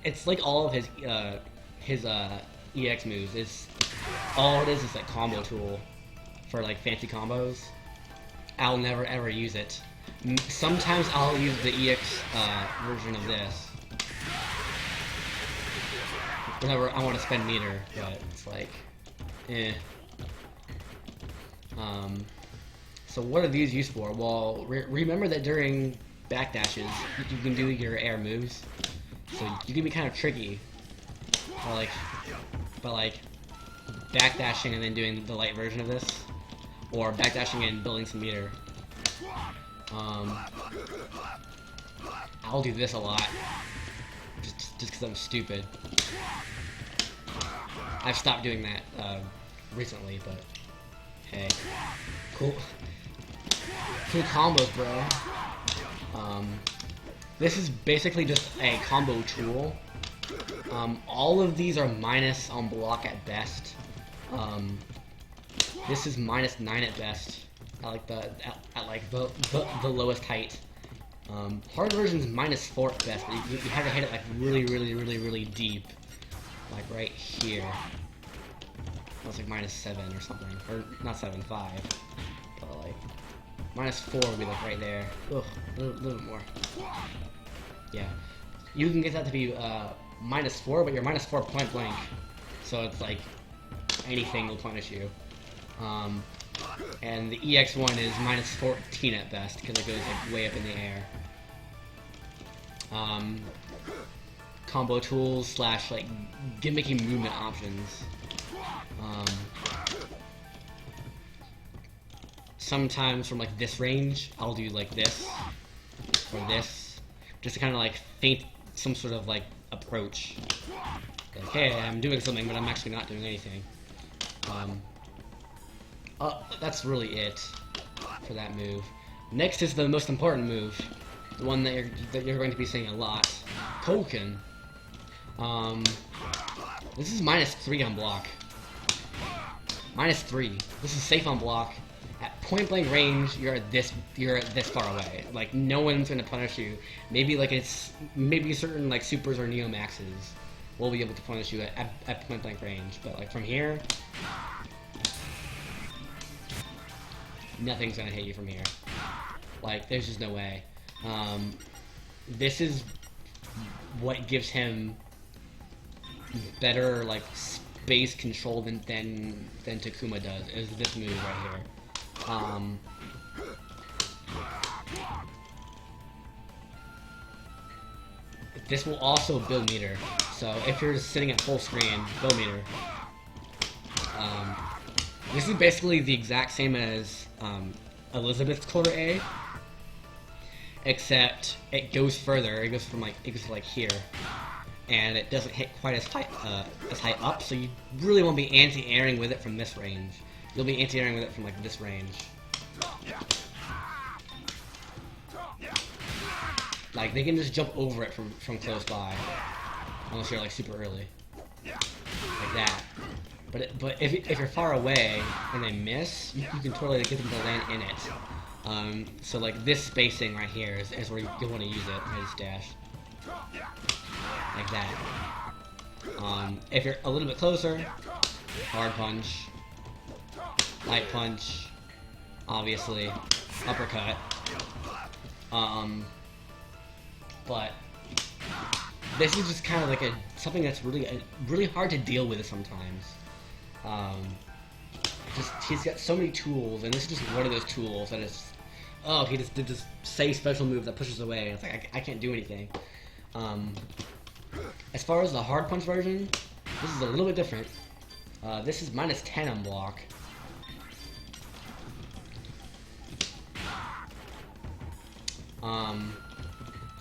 it's like all of his EX moves. It's all it is like combo tool for like fancy combos. I'll never ever use it. Sometimes I'll use the EX version of this whenever I want to spend meter, but it's like, eh. So what are these used for? Well, remember that during backdashes, you can do your air moves, so you can be kind of tricky, by like backdashing and then doing the light version of this, or backdashing and building some meter. I'll do this a lot, just because I'm stupid. I've stopped doing that recently, but hey, cool combos, bro. This is basically just a combo tool. All of these are minus on block at best. This is -9 at best. At the lowest height. Hard version's -4 at best, but you have to hit it like really deep, like right here. That's like -7 or something, or not 7, 5, but like -4 would be like right there. Ugh, a little bit more. Yeah, you can get that to be -4, but you're -4 point blank, so it's like anything will punish you. And the EX one is -14 at best because it goes like way up in the air. Combo tools / like gimmicky movement options. Sometimes from like this range, I'll do like this or this, just to kind of like feint some sort of like approach. Like, hey, I'm doing something, but I'm actually not doing anything. That's really it for that move. Next is the most important move, the one that you're going to be seeing a lot, Koken. This is -3 on block. -3. This is safe on block. At point blank range, you're this far away. Like no one's gonna punish you. Maybe certain like supers or neo maxes will be able to punish you at point blank range. But like from here, nothing's gonna hit you from here. Like there's just no way. This is what gives him better like space control than Takuma does, is this move right here. This will also build meter, so if you're sitting at full screen, build meter. This is basically the exact same as Elizabeth's quarter A, except it goes further. It goes to like here. and it doesn't hit quite as high up, so you really won't be anti-airing with it from this range. You'll be anti-airing with it from like this range. Like they can just jump over it from close by, unless you're like super early, like that. But if you're far away and they miss, you can totally get them to land in it. So like this spacing right here is where you want to use it. I just dash like that. If you're a little bit closer, hard punch, light punch, obviously, uppercut. But this is just kind of like something that's really hard to deal with sometimes. He's got so many tools, and this is just one of those tools that is. Oh, he just did this safe special move that pushes away. It's like I can't do anything. As far as the hard punch version, this is a little bit different. This is -10 on block.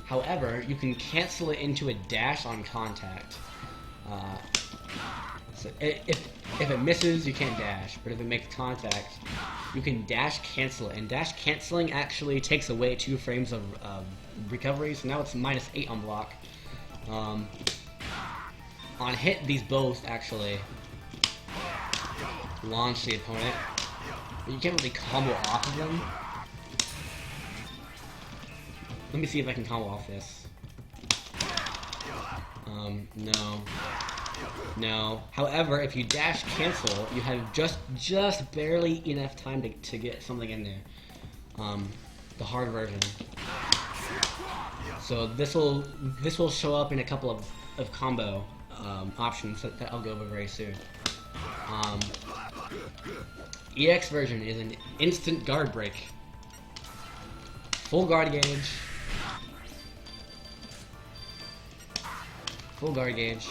However, you can cancel it into a dash on contact. So if it misses, you can't dash, but if it makes contact, you can dash cancel it. And dash canceling actually takes away 2 frames of recovery, so now it's -8 on block. On hit, these both actually launch the opponent, but you can't really combo off of them. Let me see if I can combo off this. No. However, if you dash cancel, you have just barely enough time to get something in there. The hard version. So this will show up in a couple of combo options that I'll go over very soon. EX version is an instant guard break. Full guard gauge. Full guard gauge.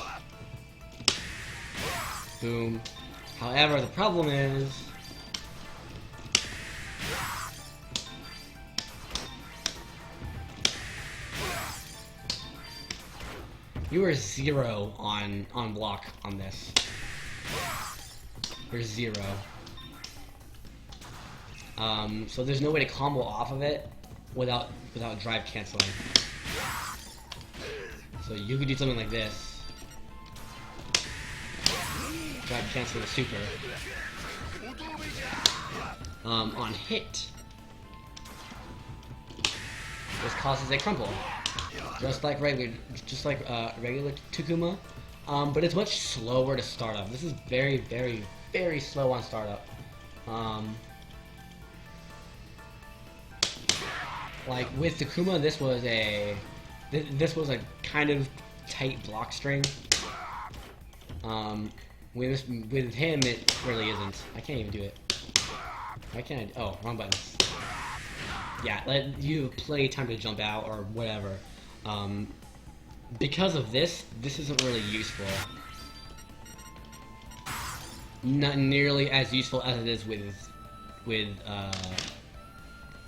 Boom. However, the problem is you are 0 on block on this. You're 0. So there's no way to combo off of it without drive canceling. So you could do something like this. Drive cancel the super. On hit, this causes a crumple, just like regular Takuma, but it's much slower to start up. This is very, very, very slow on startup. Like with Takuma, this was a kind of tight block string. With him, it really isn't. I can't even do it. Why can't I? Oh, wrong button. Yeah, let you play time to jump out or whatever. Because of this isn't really useful. Not nearly as useful as it is with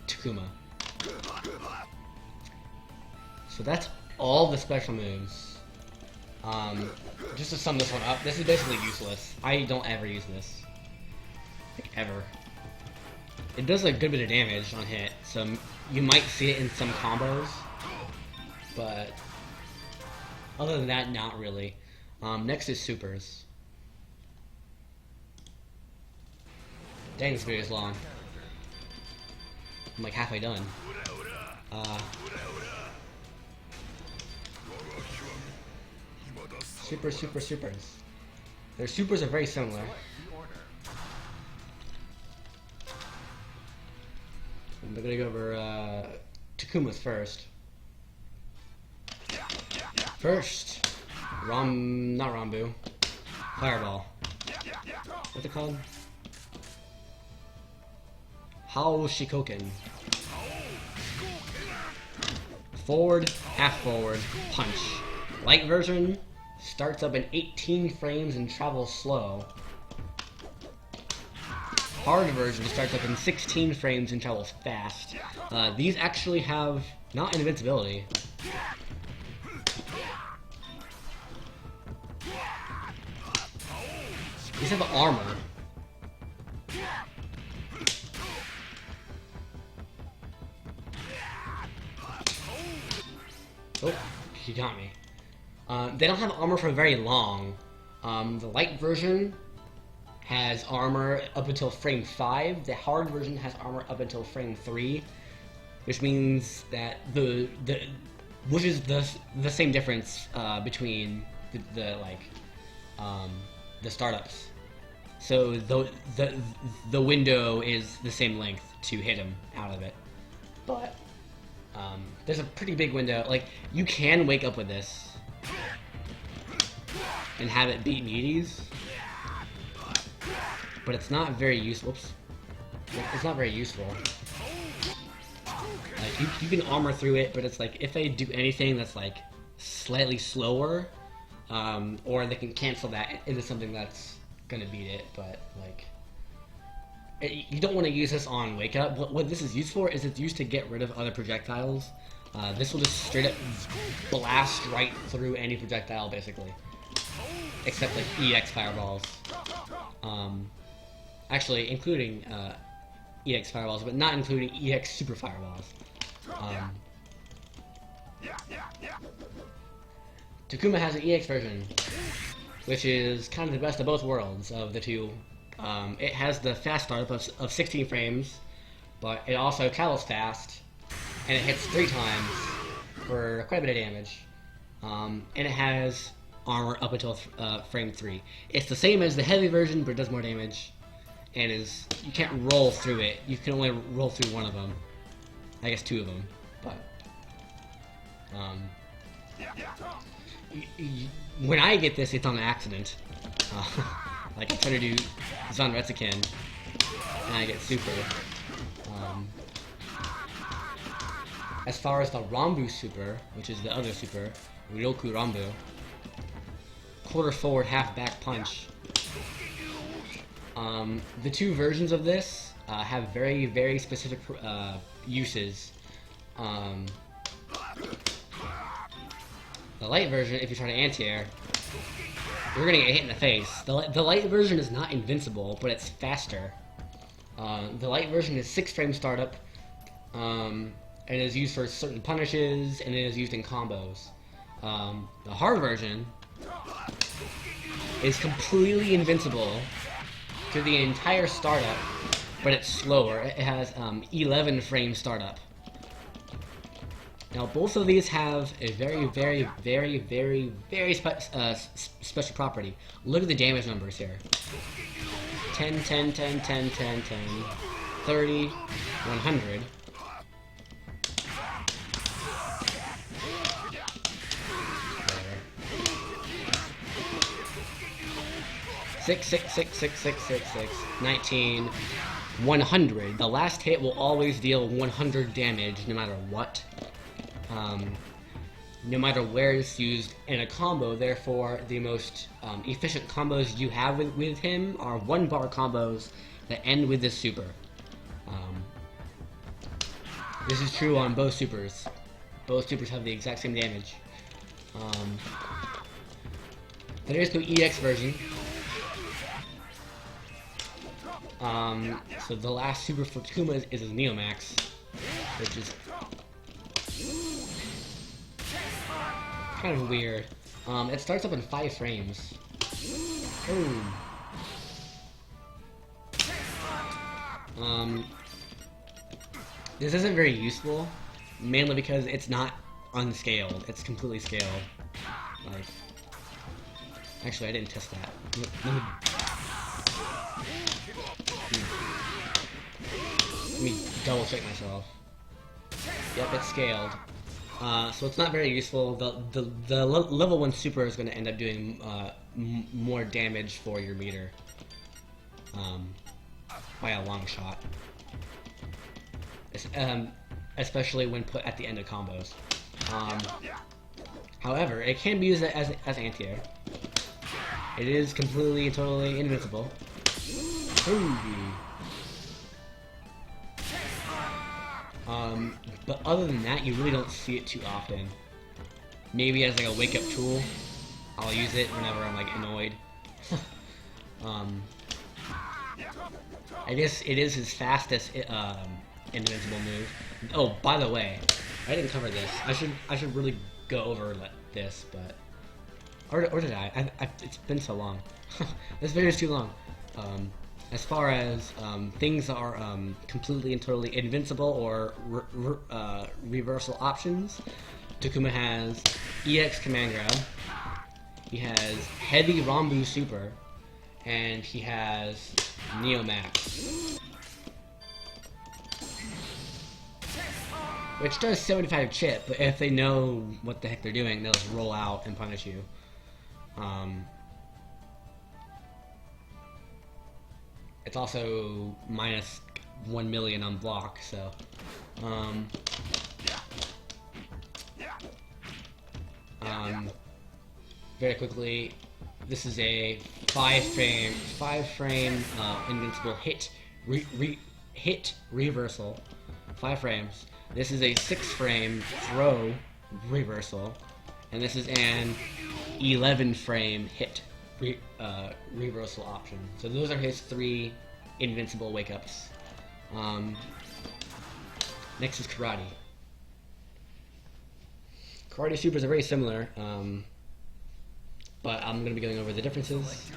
Takuma. So that's all the special moves. Just to sum this one up, this is basically useless. I don't ever use this. Like, ever. It does a good bit of damage on hit, so you might see it in some combos, but other than that, not really. Nexus Supers. Dang, this video is long. I'm like halfway done. Supers. Their supers are very similar. I'm gonna go over Takuma's first. Not Rambu. Fireball. What's it called? How Shikoken. Forward, half forward, punch. Light version starts up in 18 frames and travels slow. Hard version starts up in 16 frames and travels fast. These actually have not invincibility. These have armor. Oh, he got me. They don't have armor for very long. The light version has armor up until frame 5. The hard version has armor up until frame 3, which means that which is the same difference between the startups. So the window is the same length to hit him out of it, but there's a pretty big window. Like, you can wake up with this and have it beat meaties, but it's not very useful. Oops. It's not very useful. Like, you can armor through it, but it's like, if they do anything that's like slightly slower, or they can cancel that into something that's gonna beat it, but like, you don't want to use this on wake up. What this is used for is it's used to get rid of other projectiles. This will just straight up blast right through any projectile, basically, except like EX fireballs. Actually, including EX fireballs, but not including EX super fireballs. Takuma has an EX version, which is kind of the best of both worlds of the two. It has the fast startup of 16 frames, but it also travels fast, and it hits 3 times for quite a bit of damage. And it has armor up until frame 3. It's the same as the heavy version, but it does more damage, and you can't roll through it. You can only roll through one of them. I guess 2 of them, but when I get this, it's on accident. Like, I'm trying to do Zanretsuken, and I get Super. As far as the Ramu Super, which is the other Super, Ryoku Rambu, quarter forward, half back punch. The 2 versions of this have very, very specific uses. The light version, if you try to anti-air, you're gonna get hit in the face. The light version is not invincible, but it's faster. The light version is 6 frame startup, and is used for certain punishes, and it is used in combos. The hard version is completely invincible through the entire startup, but it's slower. It has 11 frame startup. Now, both of these have a very, very, very, very, very special property. Look at the damage numbers here. 10, 10, 10, 10, 10, 10, 30, 100. Six, 19, 100. The last hit will always deal 100 damage, no matter what. No matter where it's used in a combo. Therefore, the most efficient combos you have with him are 1-bar combos that end with this super. This is true on both supers. Both supers have the exact same damage. Then here's the EX version. So the last super for Takuma is his Neomax, which is kind of weird. It starts up in 5 frames. Ooh. This isn't very useful, mainly because it's not unscaled. It's completely scaled. Like, actually, I didn't test that. Let me double check myself. Yep, it's scaled. So it's not very useful. The level 1 super is going to end up doing more damage for your meter, by a long shot. Especially when put at the end of combos. However, it can be used as anti-air. It is completely and totally invincible. Ooh. But other than that, you really don't see it too often. Maybe as like a wake-up tool, I'll use it whenever I'm like annoyed. I guess it is his fastest invincible move. Oh, by the way, I didn't cover this. I should really go over this, but or did I? It's been so long. This video is too long. As far as things that are completely and totally invincible or reversal options, Takuma has EX Command Grab, he has Heavy Ramu Super, and he has Neo Max. Which does 75 chip, but if they know what the heck they're doing, they'll just roll out and punish you. It's also minus 1 million on block, so very quickly, this is a 5 frame invincible hit reversal, 5 frames. This is a 6 frame throw reversal, and this is an 11 frame hit reversal option. So those are his 3 invincible wake ups. Next is Crotty. Karate Supers are very similar, but I'm going to be going over the differences.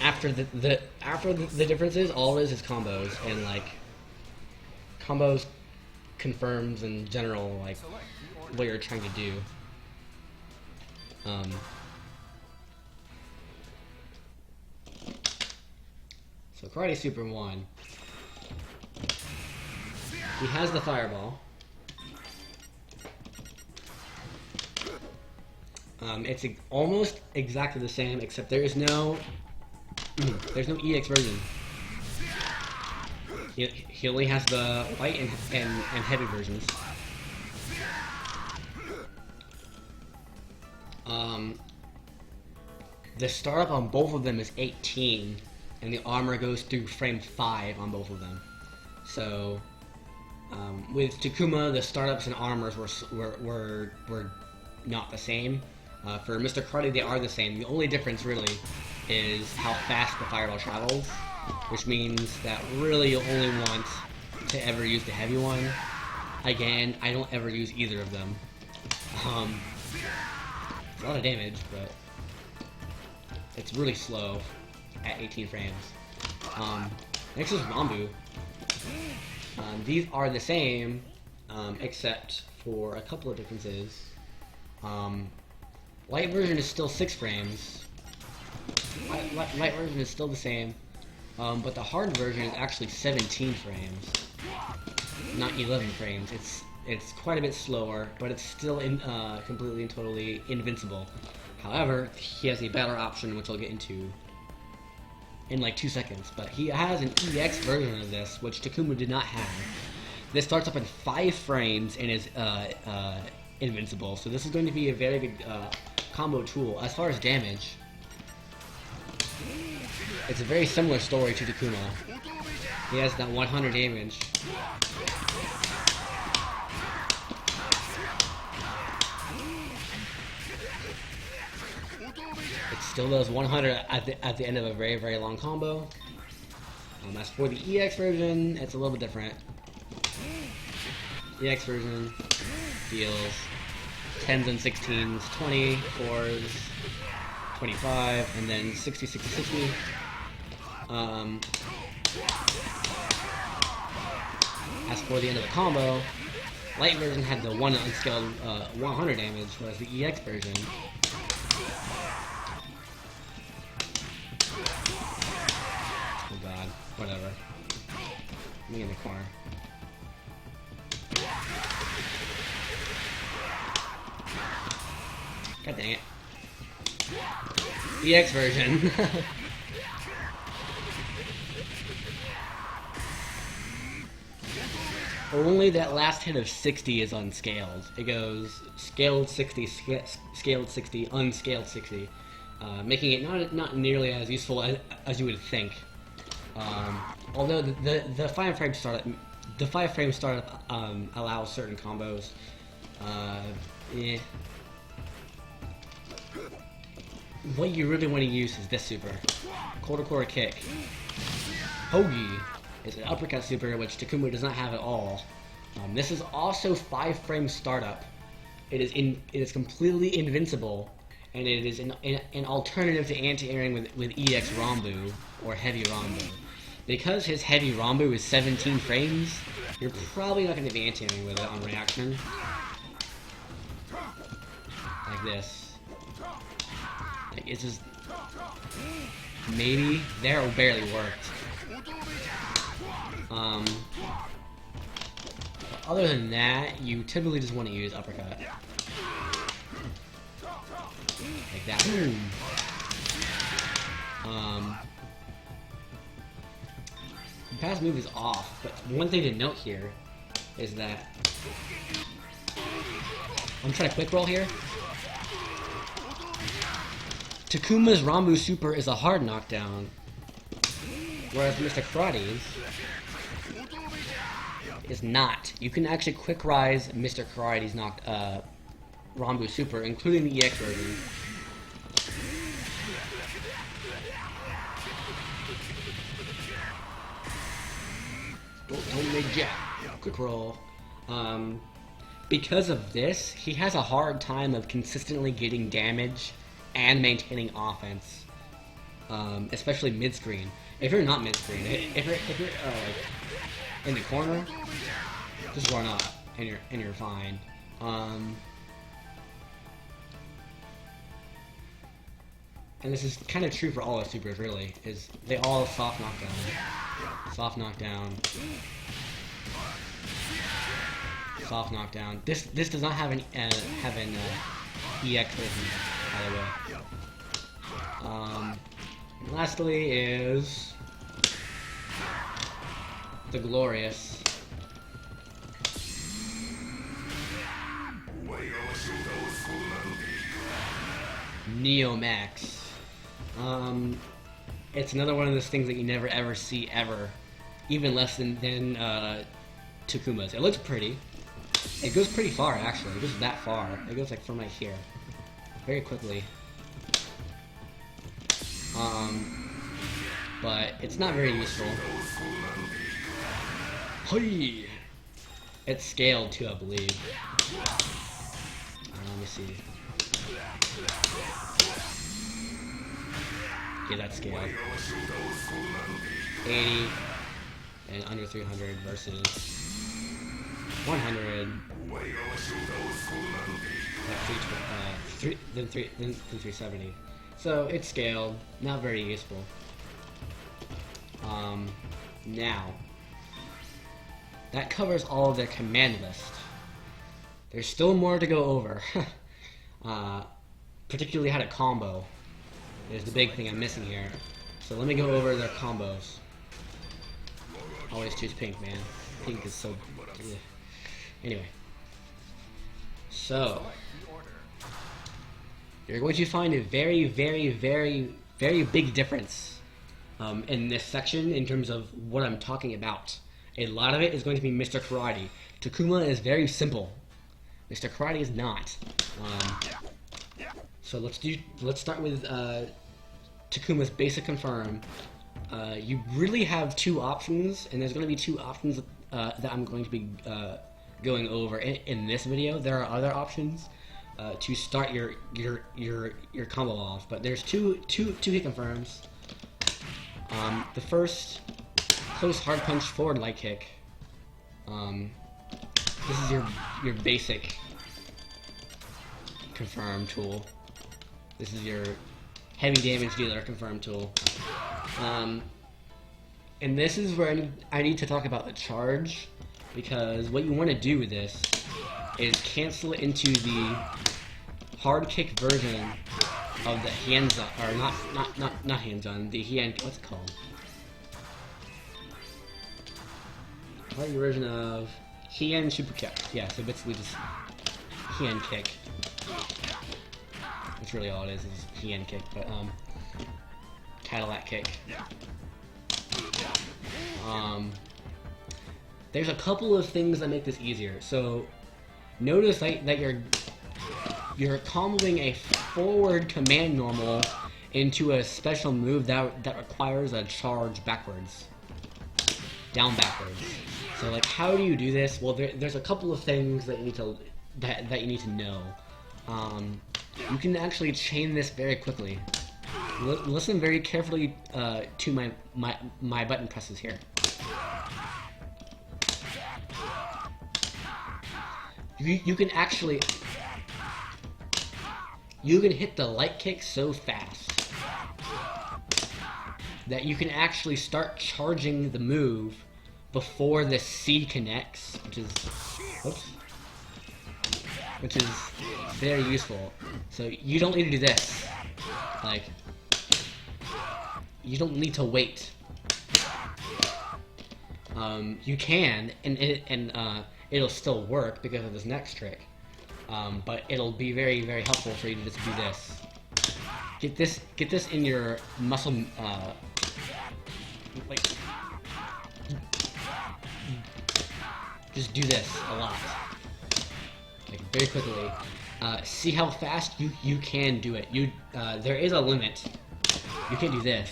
After the differences, all it is combos, and like combos confirms in general like what you're trying to do. So Karate Super 1, he has the fireball. It's almost exactly the same, except there's no EX version. He only has the light and heavy versions. The startup on both of them is 18, and the armor goes through frame 5 on both of them. So with Takuma, the startups and armors were not the same. For Mr. Crotty, they are the same. The only difference really is how fast the fireball travels, which means that really you'll only want to ever use the heavy one. Again, I don't ever use either of them. It's a lot of damage, but it's really slow at 18 frames. Next is Ramu. These are the same, except for a couple of differences. Light version is still 6 frames. Light version is still the same, but the hard version is actually 17 frames, not 11 frames. It's quite a bit slower, but it's still completely and totally invincible. However, he has a better option, which I'll get into in like 2 seconds. But he has an EX version of this, which Takuma did not have. This starts up in 5 frames and is invincible. So this is going to be a very good combo tool. As far as damage, it's a very similar story to Takuma. He has that 100 damage. It still does 100 at the end of a very, very long combo. As for the EX version, it's a little bit different. EX version deals 10s and 16s, 20, 4s, 25, and then 60, 60, 60. As for the end of the combo, light version had the 1 unscaled 100 damage, whereas the EX version oh god, whatever. Let me in the corner. God dang it. EX version. Only that last hit of 60 is unscaled. It goes scaled 60, scaled 60, unscaled 60, making it not nearly as useful as you would think. Although the 5 frame startup allows certain combos. what you really want to use is this super. Quarter kick. Hoagie is an uppercut super, which Takuma does not have at all. This is also 5-frame startup. It is completely invincible, and it is an alternative to anti-airing with EX Rambu, or heavy Rambu. Because his heavy Rambu is 17 frames, you're probably not going to be anti-airing with it on reaction. Like this. Like, it's just... maybe there or barely worked. Other than that, you typically just want to use uppercut. Like that. Boom. The pass move is off, but one thing to note here is that I'm trying to quick roll here. Takuma's Ramu Super is a hard knockdown, whereas Mr. Karate's is not. You can actually quick rise Mr. Karate's Ramu Super, including the EX version. Don't make jack. Quick roll. Because of this, he has a hard time of consistently getting damage and maintaining offense, especially mid-screen. If you're not mid-screen, if you're in the corner, just run up and you're fine. And this is kind of true for all the supers, really. Is they all soft knockdown, soft knockdown, soft knockdown. This does not have an EX version, by the way. Lastly is the glorious Neo Max. It's another one of those things that you never ever see ever, even less than Takuma's. It looks pretty. It goes pretty far, actually. It goes that far. It goes like from right here, very quickly. But it's not very useful. Hey! It's scaled too, I believe. Let me see. Yeah, that's scaled. 80 and under 300 versus 100. Then 370. So it's scaled, not very useful. Now that covers all of their command list. There's still more to go over. Particularly how to combo is the big thing I'm missing here. So let me go over their combos. Always choose pink, man. Pink is so... ugh. Anyway. So you're going to find a very, very, very, very big difference in this section in terms of what I'm talking about. A lot of it is going to be Mr. Karate. Takuma is very simple. Mr. Karate is not. So let's start with Takuma's basic confirm. You really have two options, and there's going to be two options that I'm going to be going over in this video. There are other options to start your combo off, but there's two hit confirms. The first, close hard punch forward light kick. This is your basic confirm tool. This is your heavy damage dealer confirm tool. And this is where I need to talk about the charge, because what you want to do with this is cancel it into the hard kick version of the hands on, or not hands on, the hand, what's it called? Hard version of hand super kick. Yeah, so basically just hand kick. That's really all it is hand kick, but Cadillac kick. There's a couple of things that make this easier. So notice that you're comboing forward command normal into a special move that requires a charge backwards. Down backwards. So like, how do you do this? Well, there's a couple of things that you need to that you need to know. You can actually chain this very quickly. Listen very carefully to my button presses here. You can actually hit the light kick so fast that you can actually start charging the move before the C connects, which is very useful. So you don't need to do this. Like, you don't need to wait. You can, and it'll still work because of this next trick. But it'll be very, very helpful for you to just do this. Get this in your muscle, like, just do this a lot, like very quickly. See how fast you can do it. There is a limit. You can't do this.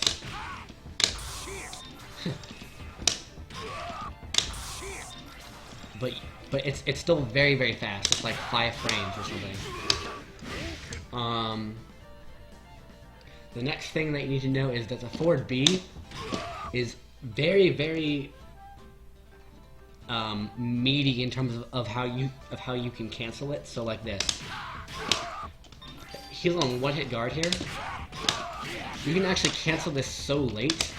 but it's still very, very fast. It's like 5 frames or something. The next thing that you need to know is that the forward B is very, very meaty in terms of how you can cancel it. So like this. He's on one-hit guard here. You can actually cancel this so late.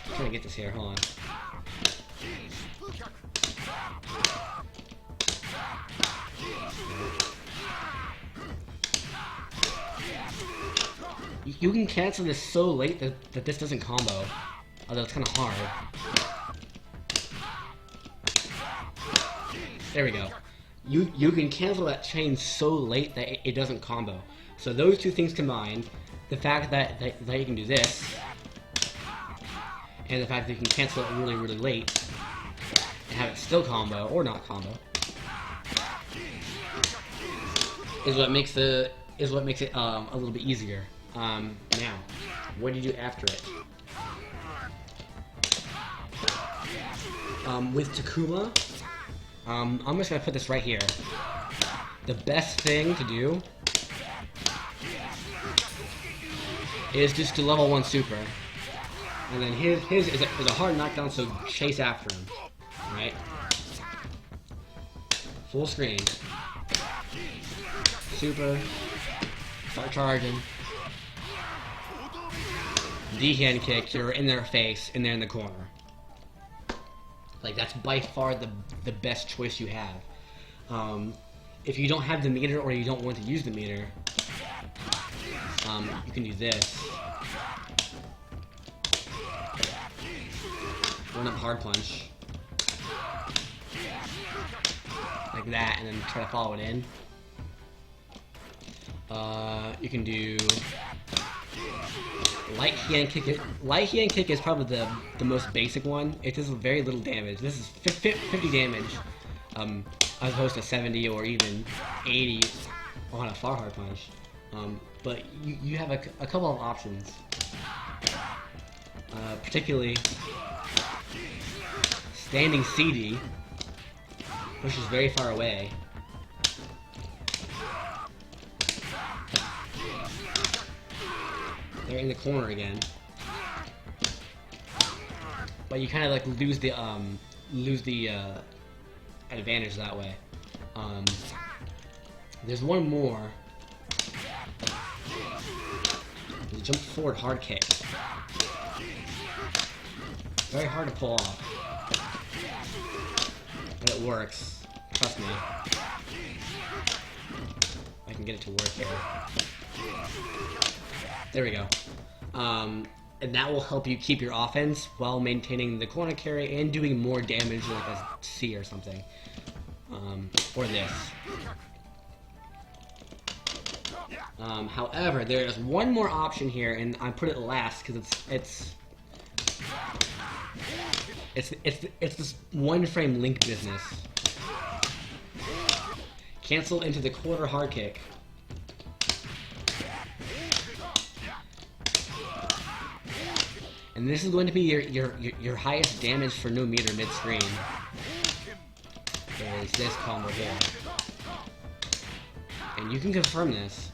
I'm trying to get this here, hold on. You can cancel this so late that this doesn't combo, although it's kind of hard. There we go. You can cancel that chain so late that it doesn't combo. So those two things combined, the fact that you can do this, and the fact that you can cancel it really, really late, and have it still combo, or not combo, is what makes it a little bit easier. Now, what do you do after it? With Takuma, I'm just gonna put this right here. The best thing to do is just to level 1 super. And then his is a hard knockdown, so chase after him. Right? Full screen. Super. Start charging. D-hand kick, you're in their face, and they're in the corner. Like, that's by far the best choice you have. If you don't have the meter, or you don't want to use the meter, you can do this. Run up hard punch. Like that, and then try to follow it in. You can do light hand kick. Light hand kick is probably the most basic one. It does very little damage. This is 50 damage, as opposed to 70 or even 80 on a far hard punch. But you have a couple of options. Particularly standing CD, which is very far away. They're in the corner again, but you kind of like lose the advantage that way. There's one more. There's a jump forward hard kick. Very hard to pull off, but it works. Trust me. I can get it to work here. There we go. And that will help you keep your offense while maintaining the corner carry and doing more damage like a C or something. Or this. However, there's one more option here, and I put it last because it's this one frame link business. Cancel into the quarter hard kick. And this is going to be your highest damage for no meter mid screen. Is this combo here? And you can confirm this.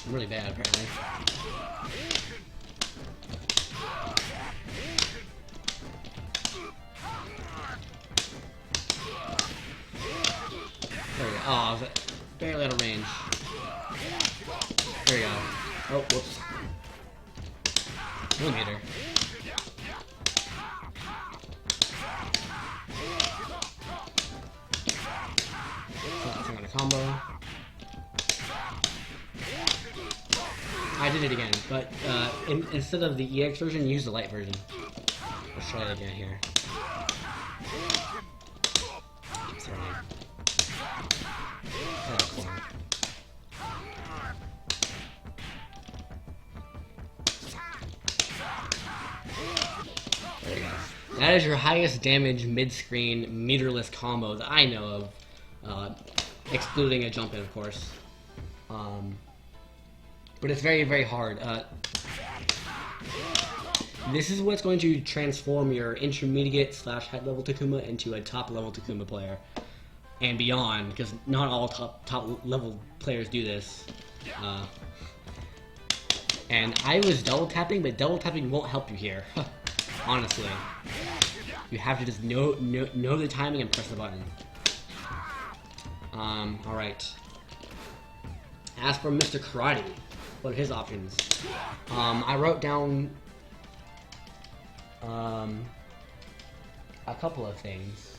I'm really bad, apparently. There we go. Oh, I was barely out of range. There we go. Oh, whoops. Millimeter. Focusing on a combo. I did it again, but instead of the EX version, use the light version. Let's try it again here. Keep throwing. Oh, cool. There you go. That is your highest damage mid-screen meterless combo that I know of, excluding a jump in, of course. But it's very, very hard. This is what's going to transform your intermediate / head level Takuma into a top level Takuma player and beyond, because not all top level players do this. And I was double tapping, but double tapping won't help you here. Honestly, you have to just know the timing and press the button. All right. As for Mr. Karate, what are his options? I wrote down a couple of things.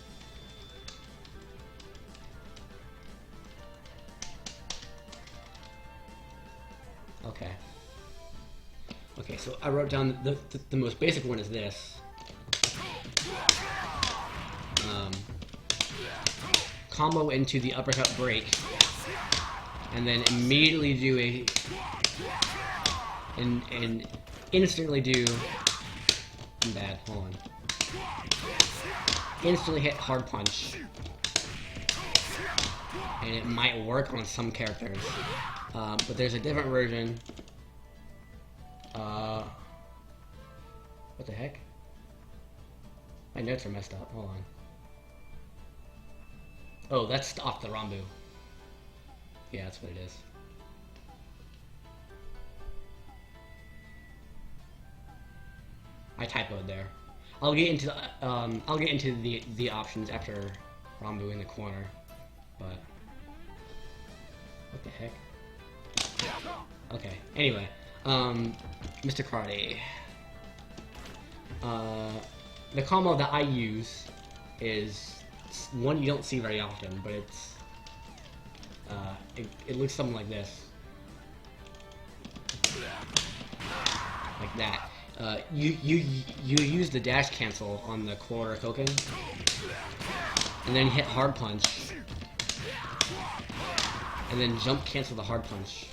Okay. Okay, so I wrote down the most basic one is this. Combo into the uppercut break, and then immediately do and instantly do. I'm bad. Hold on. Instantly hit hard punch, and it might work on some characters, but there's a different version. What the heck? My notes are messed up. Hold on. Oh, that's off the Ramu. Yeah, that's what it is. I typoed there. I'll get into the options after Ramu in the corner, but what the heck? Okay. Anyway, Mr. Crotty. The combo that I use is one you don't see very often, but it's it looks something like this, like that. You use the dash cancel on the quarter Koken, and then hit hard punch, and then jump cancel the hard punch,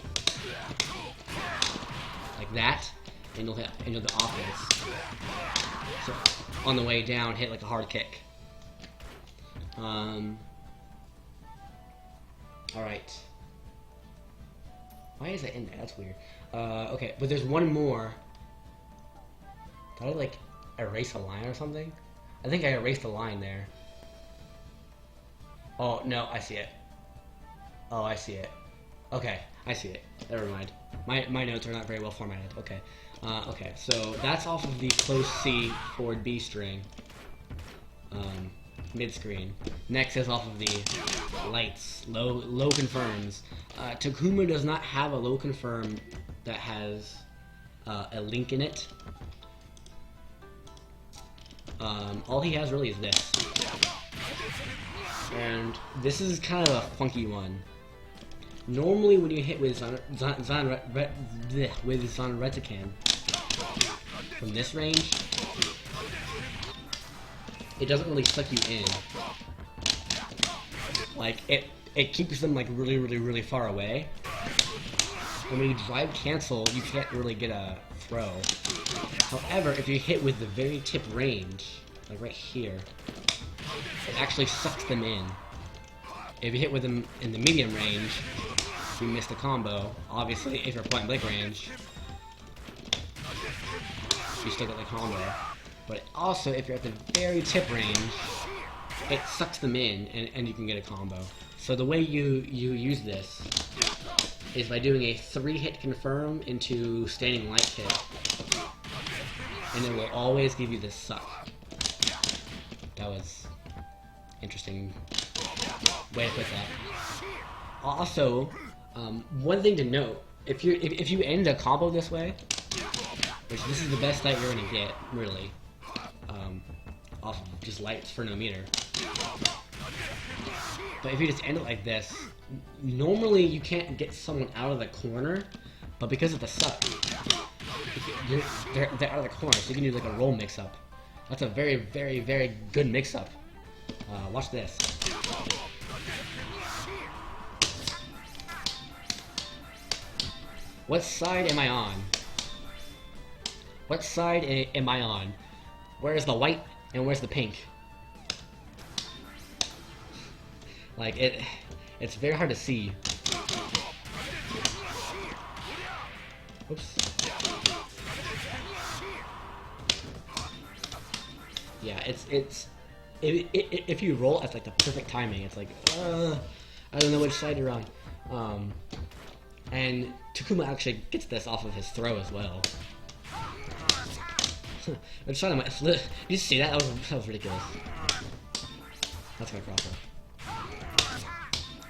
like that, and you'll do offense. So on the way down, hit like a hard kick. Alright. Why is that in there? That's weird. Okay, but there's one more. Did I, like, erase a line or something? I think I erased a line there. Oh, no, I see it. Oh, I see it. Okay, I see it. Never mind. My notes are not very well formatted. Okay. Okay, so that's off of the close C forward B string. Mid-screen. Next is off of the lights. Low confirms. Takuma does not have a low confirm that has a link in it. All he has really is this. And this is kind of a funky one. Normally when you hit with Zanretican from this range, it doesn't really suck you in. Like, it keeps them like really far away. And when you drive cancel, you can't really get a throw. However, if you hit with the very tip range, like right here, it actually sucks them in. If you hit with them in the medium range, you miss the combo. Obviously, if you're point blank range, you still get the combo. But also, if you're at the very tip range, it sucks them in, and you can get a combo. So the way you use this is by doing a 3-hit confirm into standing light hit, and it will always give you this suck. That was interesting way to put that. Also, one thing to note: if you end a combo this way, which this is the best light you're gonna get, really, off of just lights for no meter. But if you just end it like this, normally you can't get someone out of the corner, but because of the suck, they're out of the corner, so you can do like a roll mix-up. That's a very good mix-up. Watch this. What side am I on? What side am I on? Where's the white and where's the pink? Like, it's very hard to see. Oops. Yeah, if you roll at like the perfect timing, it's like, I don't know which side you're on. And Takuma actually gets this off of his throw as well. I'm trying to. Did you see that? That was ridiculous. That's my crosser.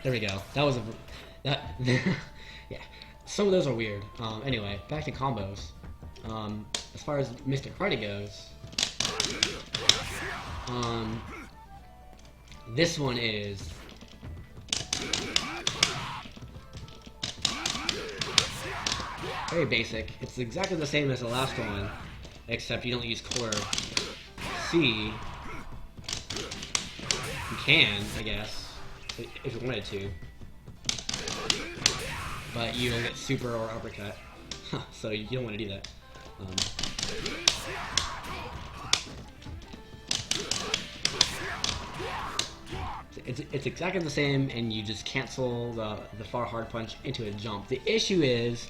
There we go. That was yeah. Some of those are weird. Anyway, back to combos. As far as Mr. Karate goes, this one is very basic. It's exactly the same as the last one, except you don't use core C. You can, I guess, if you wanted to, but you don't get super or uppercut, so you don't want to do that. It's exactly the same, and you just cancel the far hard punch into a jump. The issue is,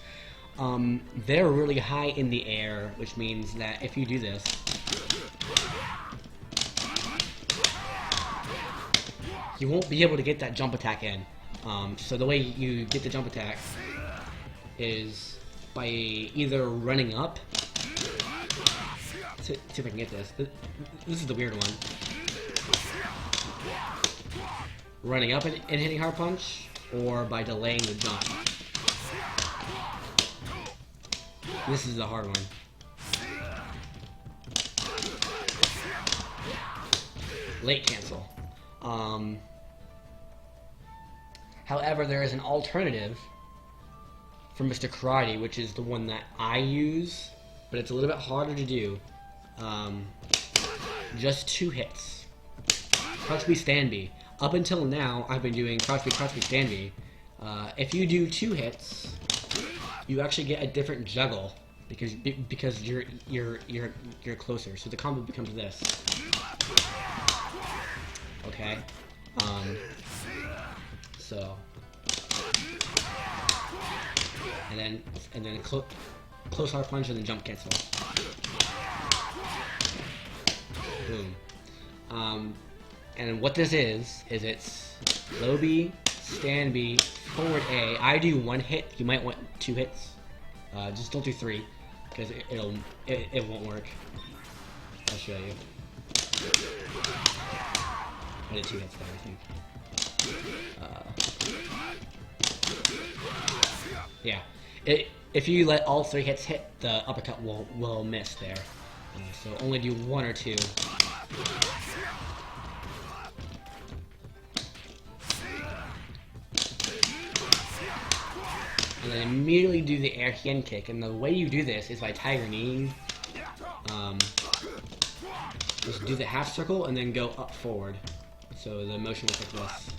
they're really high in the air, which means that if you do this, you won't be able to get that jump attack in. So the way you get the jump attack is by either running up. See if I can get this. This is the weird one. Running up and hitting hard punch, or by delaying the jump. This is the hard one. Late cancel. However, there is an alternative for Mr. Karate, which is the one that I use, but it's a little bit harder to do. Just 2 hits. Crouch B, stand B. Up until now, I've been doing crouch B, stand B. If you do 2 hits, you actually get a different juggle because you're closer. So the combo becomes this. Okay. So and then close hard punch and then jump cancel. Boom. And what this is it's low B, stand B, forward A. I do 1 hit. You might want 2 hits. Just don't do 3, because it won't work. I'll show you. I did 2 hits there, I think. Yeah. If you let all 3 hits hit, the uppercut will miss there. So only do 1 or 2. And then immediately do the air hand kick. And the way you do this is by tiger kneeing. Just do the half circle and then go up forward. So the motion was like this.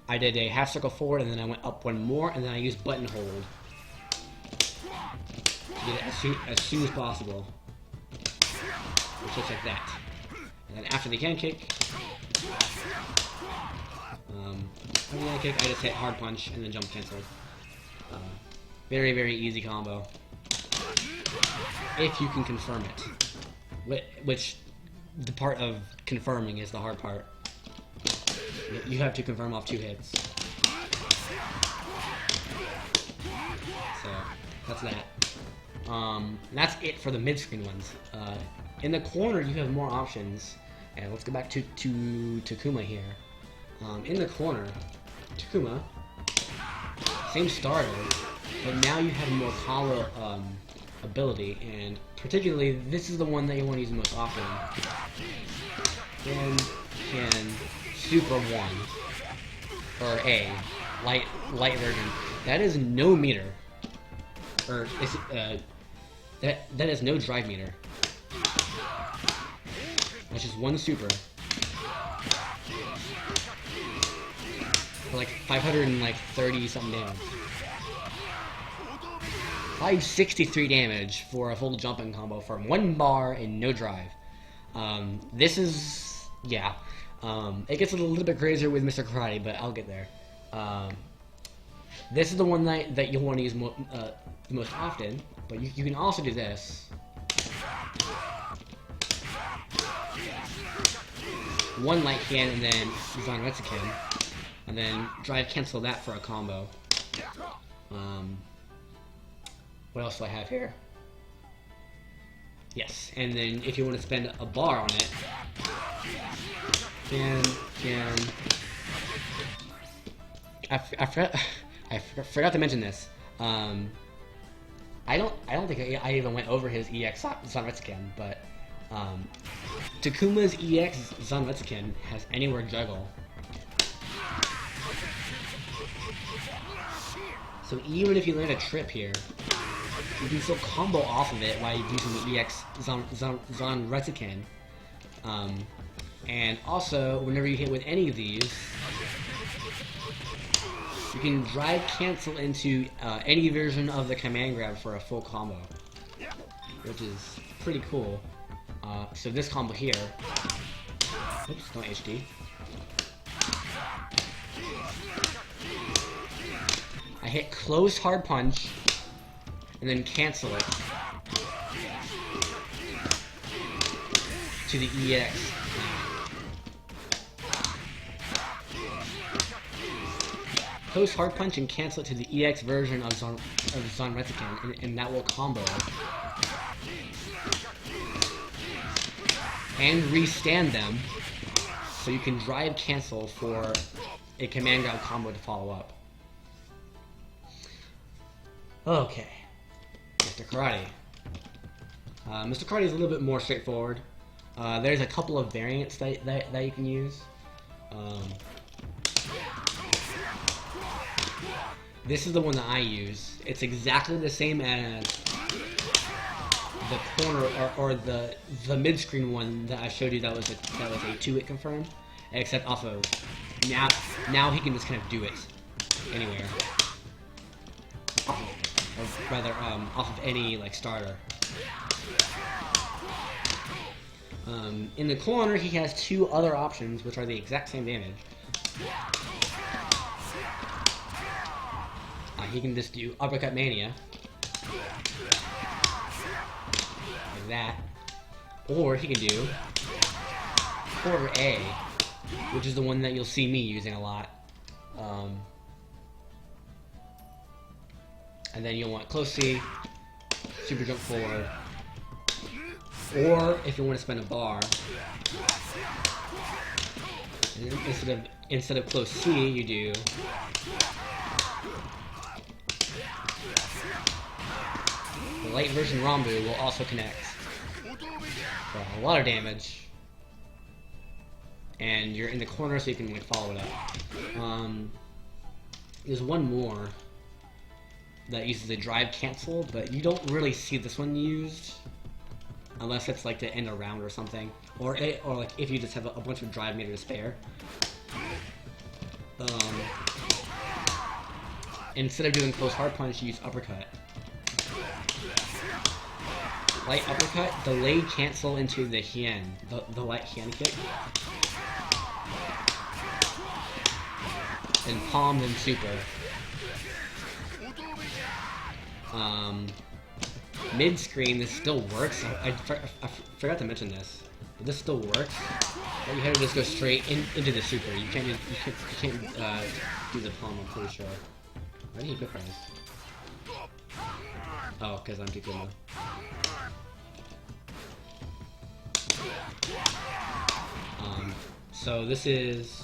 I did a half circle forward and then I went up one more and then I used button hold. To get it as soon as possible. Which looks like that. And then after the can kick, I just hit hard punch and then jump cancel. Very, very easy combo. If you can confirm it. Which, the part of confirming is the hard part. You have to confirm off 2 hits. So, that's that. That's it for the mid-screen ones. In the corner, you have more options. And let's go back to Takuma here. In the corner, Takuma, same starter, but now you have more combo ability, and particularly this is the one that you want to use the most often. Then can Super 1 or A, light version. That is no meter, or that is no drive meter. That's just 1 super. For like 530 something damage. 563 damage for a full jumping combo for 1 bar and no drive. This is, yeah. It gets a little bit crazier with Mr. Karate, but I'll get there. This is the one that you'll want to use the most often, but you can also do this. 1 light can and then XIII, and then drive cancel that for a combo. What else do I have here? Yes, and then if you want to spend a bar on it, I forgot to mention this. I don't think I even went over his EX XIII, but Takuma's EX XIII has anywhere juggle. So even if you land a trip here, you can still combo off of it while using the EX XIII. And also, whenever you hit with any of these, you can drive cancel into any version of the command grab for a full combo, which is pretty cool. So this combo here, oops, not HD. I hit close hard punch, and then cancel it to the EX. Close hard punch and cancel it to the EX version of XIII, and that will combo. And restand them, so you can drive cancel for a command grab combo to follow up. Okay, Mr. Karate. Mr. Karate is a little bit more straightforward. There's a couple of variants that you can use. This is the one that I use. It's exactly the same as the corner or the mid-screen one that I showed you that was a 2-hit confirmed, except off of now he can just kind of do it anywhere. Or rather, off of any like starter. In the corner, he has 2 other options, which are the exact same damage. He can just do Uppercut Mania, like that, or he can do Quarter A, which is the one that you'll see me using a lot. And then you'll want Close C, Super Jump Forward, or if you want to spend a bar, instead of Close C, you do the light version Ramu will also connect for a lot of damage, and you're in the corner so you can like follow it up. There's one more that uses a drive cancel, but you don't really see this one used. unless it's like to end a round or something, or like if you just have a bunch of drive meter to spare. Instead of doing close hard punch, you use uppercut. Light uppercut, delayed cancel into the hien, the light hien kick. And palm then super. Mid-screen, this still works. I forgot to mention this, but this still works. But you have to just go straight into the super. You can't do the palm, I'm pretty sure. Why did he quick rise? Oh, because I'm Takuma. So this is...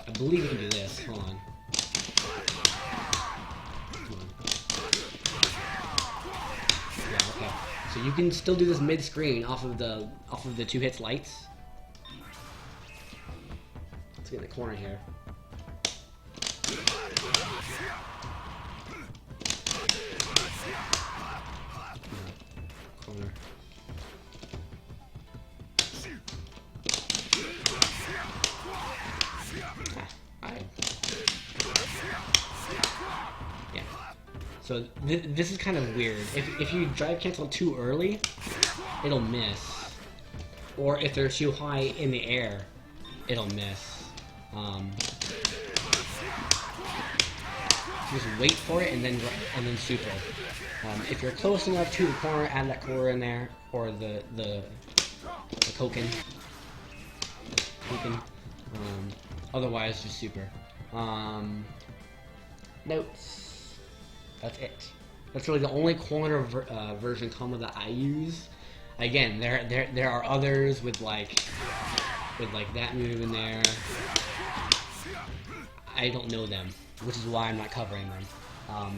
I believe we can do this. Hold on. Yeah, okay. So you can still do this mid-screen off of the 2 hits lights. Let's get in the corner here. Corner. Yeah. So this is kind of weird. If you drive cancel too early, it'll miss. Or if they're too high in the air, it'll miss. Just wait for it and then super. If you're close enough to the corner, add that corner in there, or the Koken. Otherwise, just super. Notes. That's it. That's really the only corner version combo that I use. Again, there are others with like that move in there. I don't know them, which is why I'm not covering them.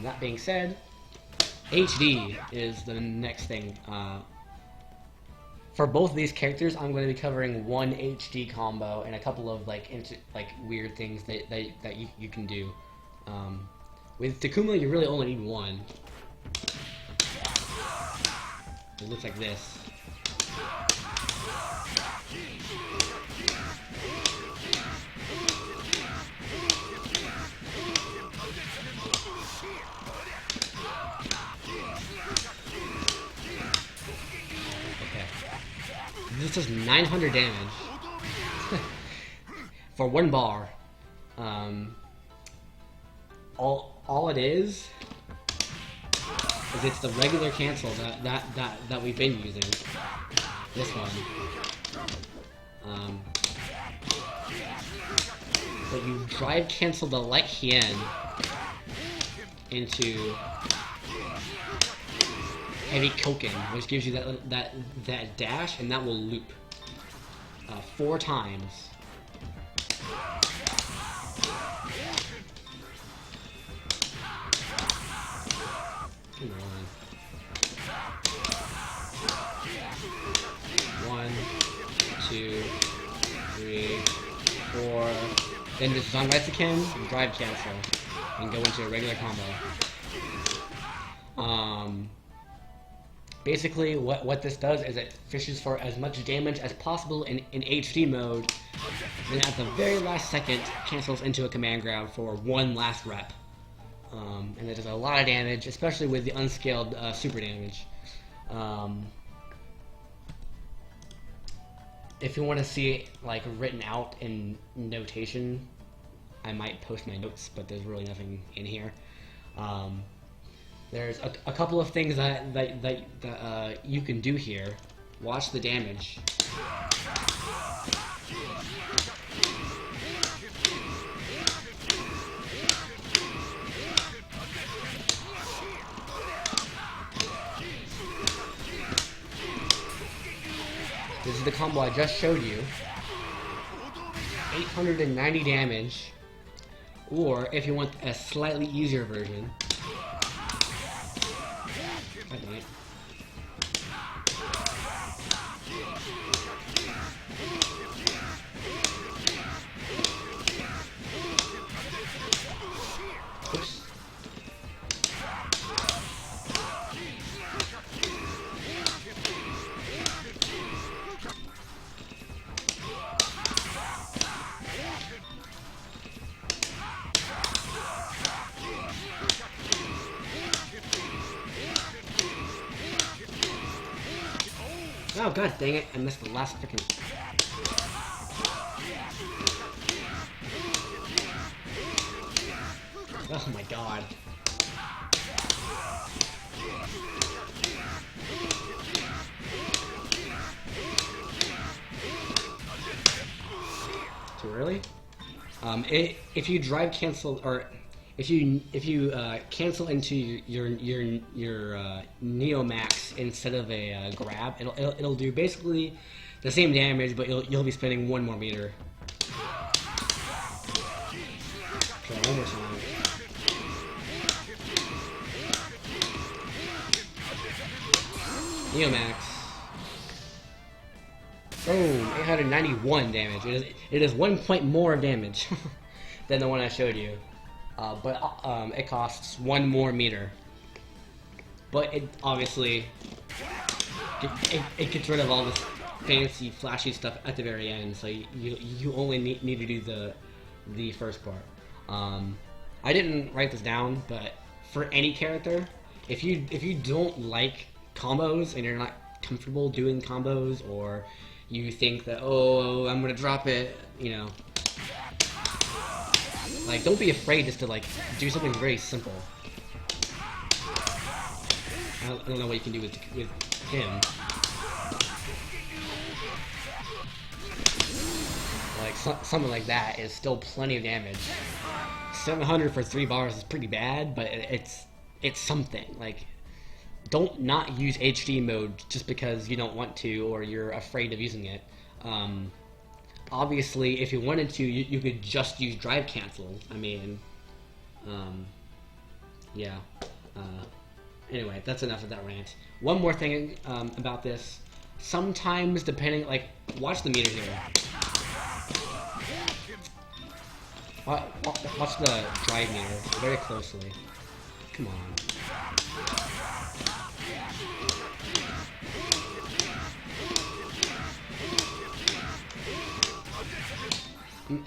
That being said, HD is the next thing. For both of these characters, I'm going to be covering one HD combo and a couple of like weird things that you can do. With Takuma, you really only need one. It looks like this. This does 900 damage for 1 bar. All it is it's the regular cancel that we've been using. This one. But you drive cancel the light hien into heavy Koken, which gives you that dash, and that will loop 4 times. Come on. 1, 2, 3, 4. Then just sunrise again, drive cancel, and go into a regular combo. Basically, what this does is it fishes for as much damage as possible in HD mode, then at the very last second, cancels into a command grab for 1 last rep. And it does a lot of damage, especially with the unscaled super damage. If you want to see it like written out in notation, I might post my notes, but there's really nothing in here. There's a couple of things that you can do here. Watch the damage. This is the combo I just showed you. 890 damage. Or if you want a slightly easier version. god dang it, I missed the last freaking... Oh my god. Too early? If you drive cancel, or if you cancel into your Neo Max instead of a grab, it'll do basically the same damage, but you'll be spending 1 more meter. Try one more time. Neo Max. Boom, 891 damage. It is 1 point more damage than the one I showed you. But it costs 1 more meter. But it obviously it gets rid of all this fancy, flashy stuff at the very end. So you only need to do the first part. I didn't write this down, but for any character, if you don't like combos and you're not comfortable doing combos, or you think that, oh, I'm gonna drop it, you know, like, don't be afraid just to like do something very simple. I don't know what you can do with him. Like something like that is still plenty of damage. 700 for 3 bars is pretty bad, but it's something. Like, don't not use HD mode just because you don't want to or you're afraid of using it. Obviously, if you wanted to, you could just use drive cancel. I mean, yeah. Anyway, that's enough of that rant. One more thing about this. Sometimes, depending, like, watch the meter here. Watch the drive meter very closely. Come on.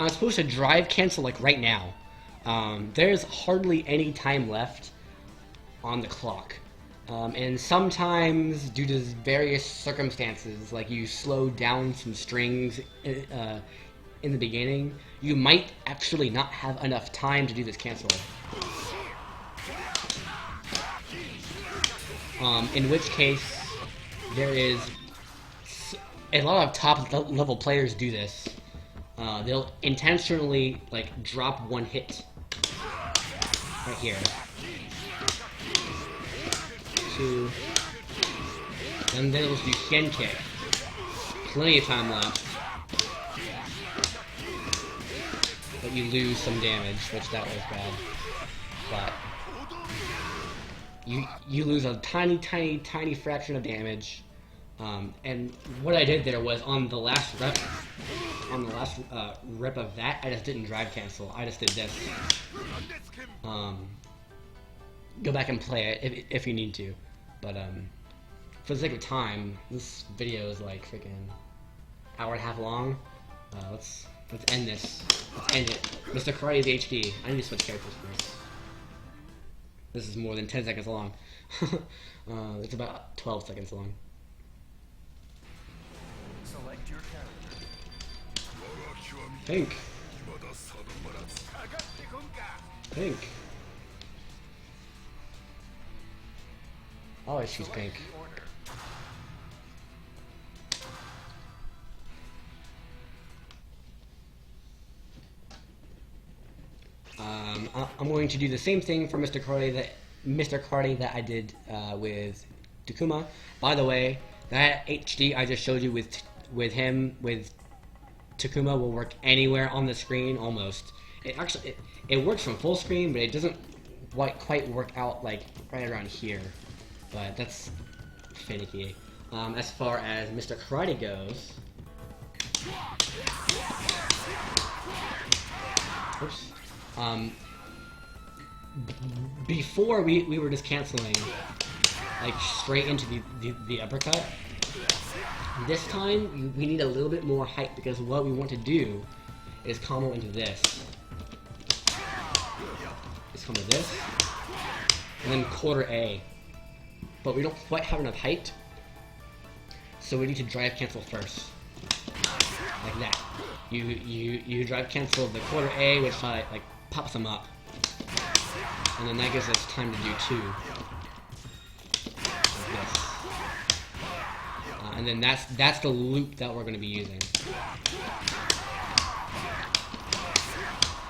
I'm supposed to drive cancel like right now. There's hardly any time left on the clock. And sometimes, due to various circumstances, like you slow down some strings in the beginning, you might actually not have enough time to do this cancel. In which case, there is a lot of top level players do this. They'll intentionally like drop 1 hit right here. 2, and then they'll do shin kick. Plenty of time left, but you lose some damage, which that was bad. But you lose a tiny fraction of damage. And what I did there was on the last rep of that, I just didn't drive cancel. I just did this. Go back and play it if you need to. But for the sake of time, this video is like freaking hour and a half long. Let's end this. Let's end it. Mr. Karate is HD. I need to switch characters first. This is more than 10 seconds long. It's about 12 seconds long. Select your character. Pink. Pink. Oh, she's pink. I'm going to do the same thing for Mr. Crotty that I did with Takuma. By the way, that HD I just showed you with Takuma will work anywhere on the screen almost. It works from full screen, but it doesn't quite work out like right around here. But that's finicky. As far as Mr. Karate goes, oops. Before we were just canceling like straight into the uppercut. This time we need a little bit more height because what we want to do is combo into this. Let's combo this, and then quarter A. But we don't quite have enough height, So we need to drive cancel first. Like that. You drive cancel the quarter A, which like pops them up. And then that gives us time to do 2. Like this. And then that's the loop that we're going to be using.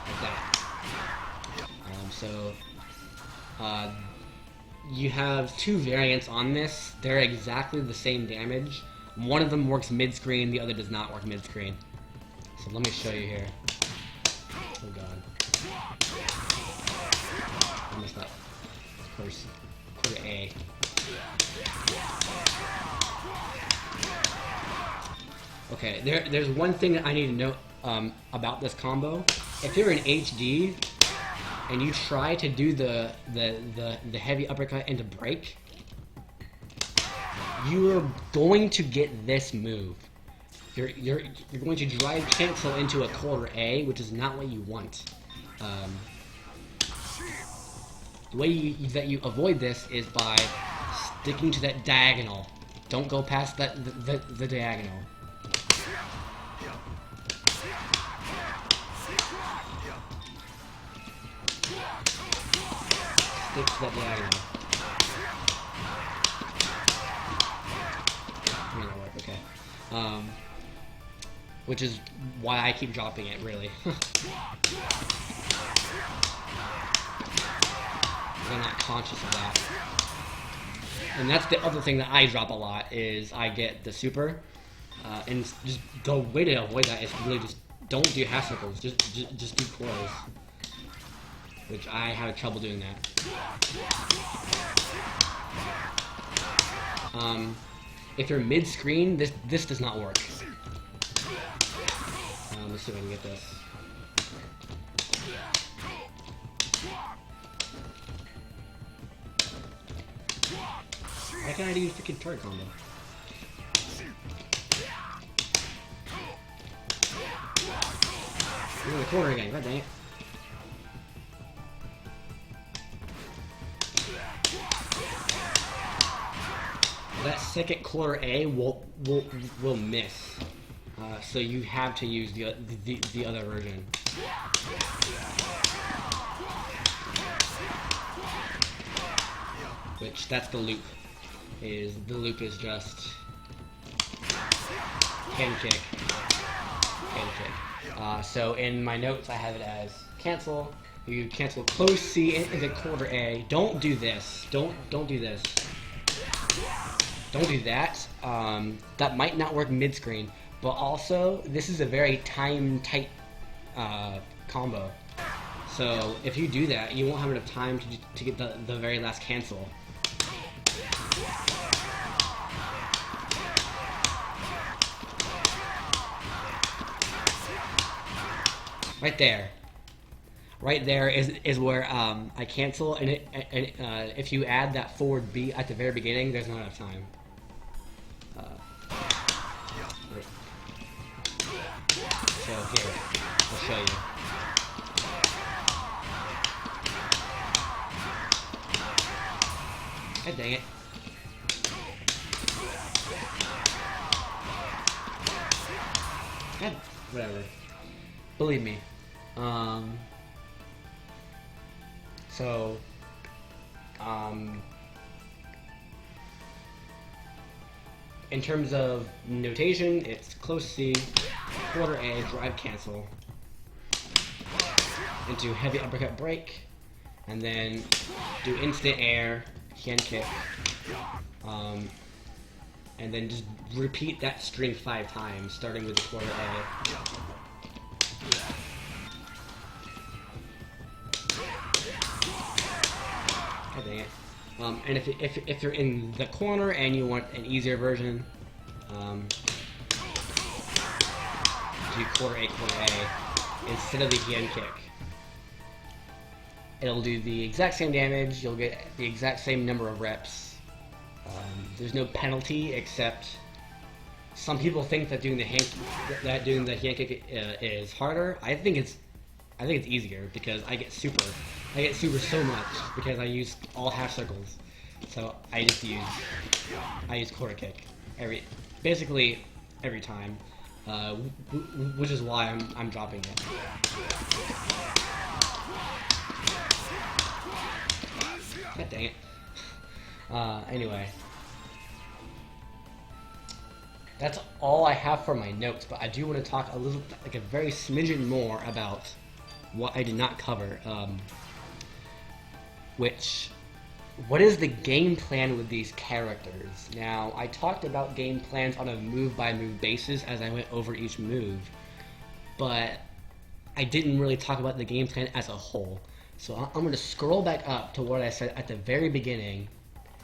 Like that. You have 2 variants on this. They're exactly the same damage. One of them works mid-screen, the other does not work mid-screen. So let me show you here. Oh god. I messed up. First, quarter A. Okay, there's one thing that I need to know about this combo. If you're in HD and you try to do the heavy uppercut into break, you are going to get this move. You're going to drive cancel into a quarter A, which is not what you want. The way that you avoid this is by sticking to that diagonal. Don't go past the diagonal. Stick to that diagonal. May not work, okay. Which is why I keep dropping it, really. I'm not conscious of that. And that's the other thing that I drop a lot, is I get the super. And just the way to avoid that is really just don't do half circles, just do quarters. Which I have trouble doing that. If you're mid-screen, this does not work. Let's see if I can get this. Why can't I do freaking turret combo? You're in the corner again, god dang it. That second quarter A will miss, so you have to use the other version. Which that's the loop. The loop is just hand kick, hand kick. So in my notes I have it as cancel. You cancel close C into quarter A. Don't do this. Don't do this. Don't do that. That might not work mid-screen, but also this is a very time-tight combo. So if you do that, you won't have enough time to get the very last cancel. Right there. Right there is where I cancel, and if you add that forward B at the very beginning, there's not enough time. So here, I'll show you. God dang it. God, whatever. Believe me. In terms of notation, it's close C, quarter A, drive cancel, into heavy uppercut break, and then do instant air, hand kick, and then just repeat that string 5 times, starting with the quarter A. Oh, dang it. And if you're in the corner and you want an easier version, do quarter A, instead of the hand kick. It'll do the exact same damage, you'll get the exact same number of reps. There's no penalty, except some people think that doing the hand kick is harder. I think it's easier because I get super so much because I use all half circles. So I use quarter kick. basically every time, which is why I'm dropping it. God dang it. Anyway. That's all I have for my notes, but I do want to talk a little, like a very smidgen more about what I did not cover. What is the game plan with these characters? Now, I talked about game plans on a move-by-move basis as I went over each move, but I didn't really talk about the game plan as a whole. So I'm going to scroll back up to what I said at the very beginning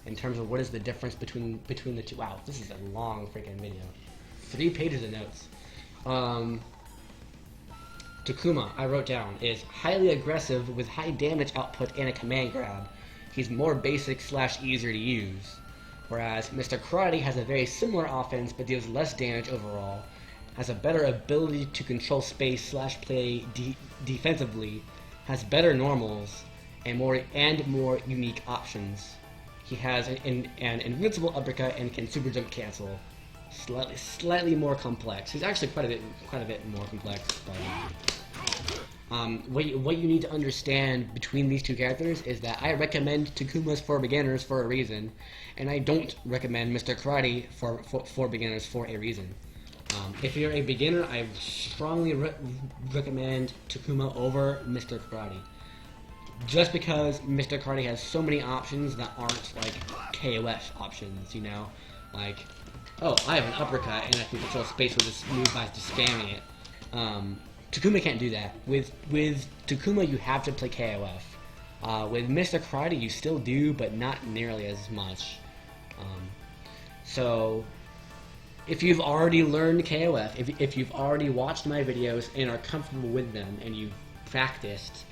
in terms of what is the difference between the two. Wow, this is a long freaking video. 3 pages of notes. Takuma, I wrote down, is highly aggressive with high damage output and a command grab. He's more basic / easier to use. Whereas Mr. Karate has a very similar offense but deals less damage overall, has a better ability to control space / play defensively, has better normals, and more unique options. He has an invincible uppercut and can super jump cancel. Slightly more complex. He's actually quite a bit more complex. But, what you need to understand between these two characters is that I recommend Takuma's for beginners for a reason, and I don't recommend Mr. Karate for beginners for a reason. If you're a beginner, I strongly recommend Takuma over Mr. Karate. Just because Mr. Crotty has so many options that aren't like KOF options, you know? Like, oh, I have an uppercut and I can control space with this move by just spamming it. Takuma can't do that. With Takuma, you have to play KOF. With Mr. Crotty, you still do, but not nearly as much. So, if you've already learned KOF, if you've already watched my videos and are comfortable with them, and you've practiced,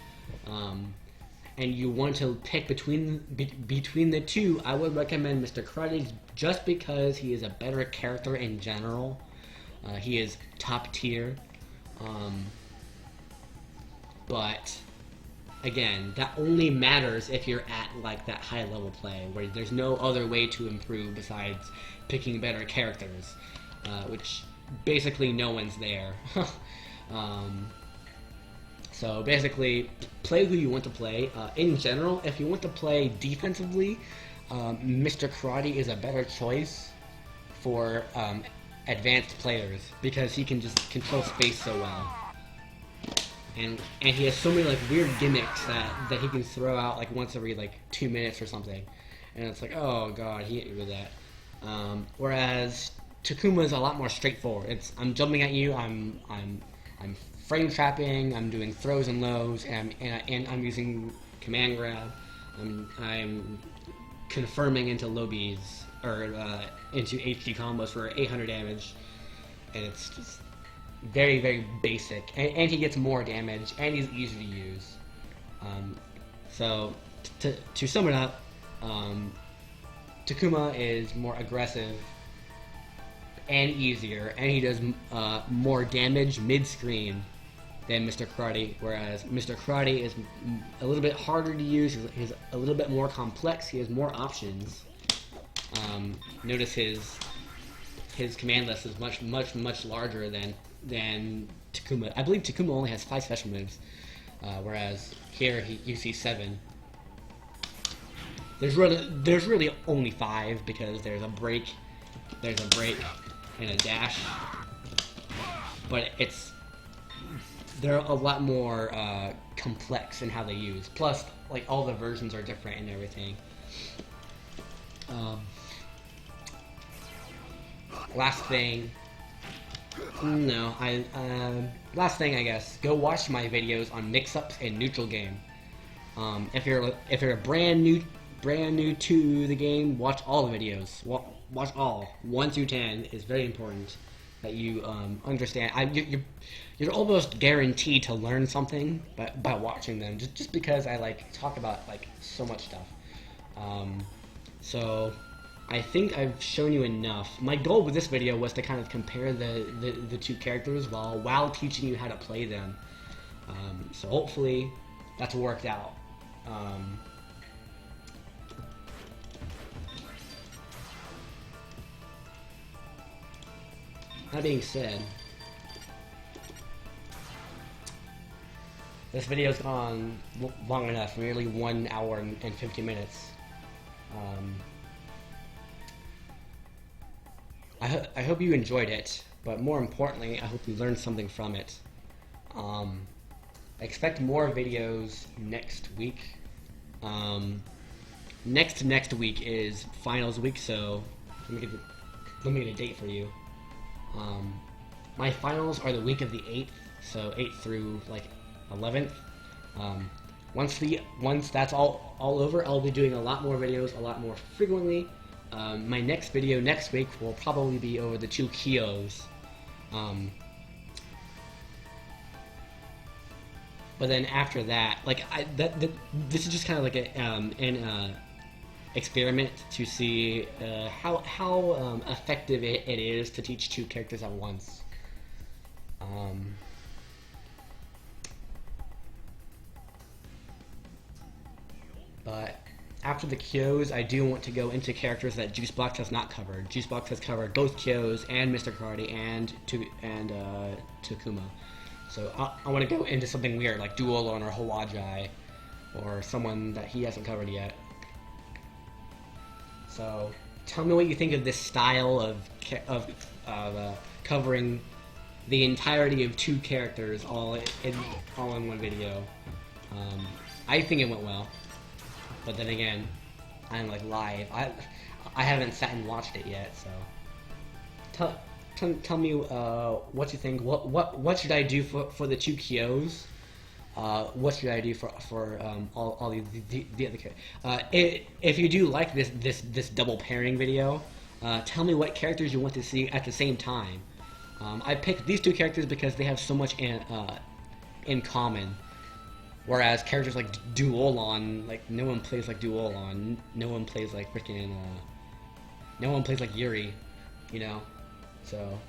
and you want to pick between the two, I would recommend Mr. Crotty just because he is a better character in general. He is top tier. But again, that only matters if you're at like that high level play where there's no other way to improve besides picking better characters, which basically no one's there. So basically, play who you want to play. In general, if you want to play defensively, Mr. Karate is a better choice for advanced players because he can just control space so well. And he has so many like weird gimmicks that he can throw out like once every like 2 minutes or something. And it's like, oh god, he hit you with that. Whereas Takuma is a lot more straightforward. I'm jumping at you, I'm frame trapping, I'm doing throws and lows, and I'm using command grab. I'm confirming into low Bs, or into HD combos for 800 damage, and it's just very, very basic. And he gets more damage, and he's easy to use. So, to sum it up, Takuma is more aggressive and easier, and he does more damage mid-screen than Mr. Crotty, whereas Mr. Crotty is a little bit harder to use, he's a little bit more complex, he has more options. Notice his command list is much larger than Takuma. I believe Takuma only has 5 special moves, whereas here you see 7. There's really only 5 because there's a break, and a dash, but they're a lot more complex in how they use. Plus, like all the versions are different and everything. Last thing, I guess. Go watch my videos on mix-ups and neutral game. If you're brand new to the game, watch all the videos. Watch all 1 through 10 is very important that you understand. You're almost guaranteed to learn something by watching them, just because I like talk about like so much stuff. So I think I've shown you enough. My goal with this video was to kind of compare the two characters while teaching you how to play them. So hopefully that's worked out. that being said, this video's gone long enough, nearly 1 hour and 50 minutes. I hope you enjoyed it, but more importantly, I hope you learned something from it. Expect more videos next week. Next week is finals week, so let me get a date for you. My finals are the week of the 8th, so 8th through like 11th. Once that's all over, I'll be doing a lot more videos, a lot more frequently. My next video next week will probably be over the 2 Kyos. But then after that, like this is just kind of like an experiment to see how effective it is to teach 2 characters at once. But after the Kyos, I do want to go into characters that Juicebox has not covered. Juicebox has covered both Kyos and Mr. Karate and Takuma. So I want to go into something weird like Duolon or Hawajai, or someone that he hasn't covered yet. So tell me what you think of this style of covering the entirety of 2 characters all in one video. I think it went well, but then again, I'm like live. I haven't sat and watched it yet, so tell me what you think. What should I do for the 2 Kyos? What should I do for all the other characters? If you do like this double pairing video, tell me what characters you want to see at the same time. I picked these 2 characters because they have so much in common. Whereas characters like Duolon, like no one plays like Duolon, no one plays like freaking, no one plays like Yuri, you know. So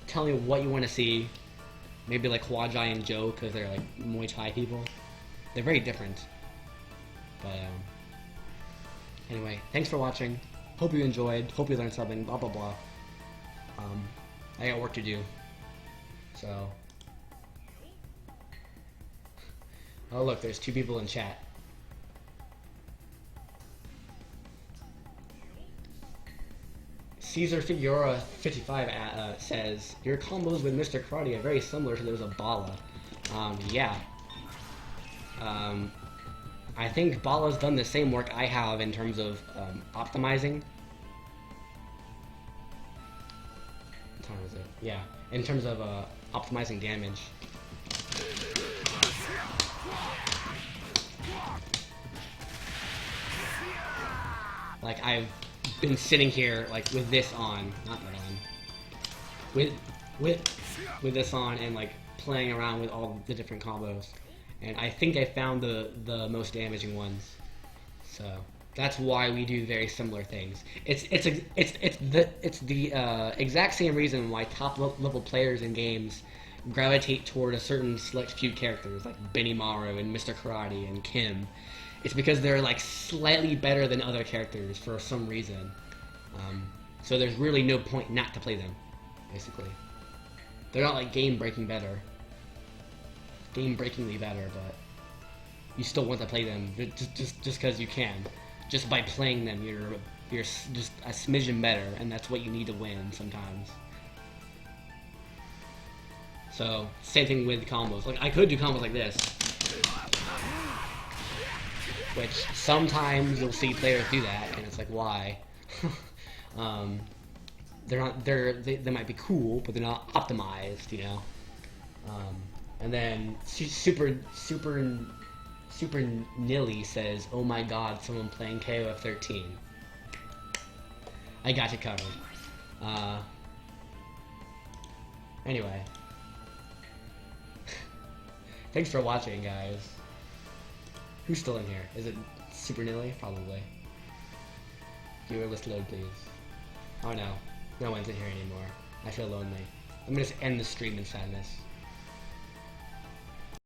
tell me what you want to see. Maybe like Hawajai and Joe, because they're like Muay Thai people. They're very different. But anyway, thanks for watching. Hope you enjoyed. Hope you learned something. Blah blah blah. I got work to do. So. Oh look, there's 2 people in chat. Caesar Figueroa 55 says, your combos with Mr. Crotty are very similar to those of Bala. Yeah. I think Bala's done the same work I have in terms of optimizing. What time is it? Yeah, in terms of optimizing damage. Like, I've been sitting here, like, with this on, not that on, with this on, and, like, playing around with all the different combos. And I think I found the most damaging ones. So, that's why we do very similar things. It's the exact same reason why top level players in games gravitate toward a certain select few characters, like Benimaru and Mr. Karate and Kim. It's because they're like slightly better than other characters for some reason. So there's really no point not to play them, basically. They're not like game-breakingly better, but you still want to play them just because you can. Just by playing them, you're just a smidgen better, and that's what you need to win sometimes. So same thing with combos. Like I could do combos like this, which sometimes you'll see players do that, and it's like, why? They might be cool, but they're not optimized, you know. And then Super Nilly says, "Oh my God, someone playing KOF 13." I got you covered. Anyway, thanks for watching, guys. Who's still in here? Is it Super Nilly? Probably. Viewer list load, please. Oh no, no one's in here anymore. I feel lonely. I'm gonna just end the stream in sadness.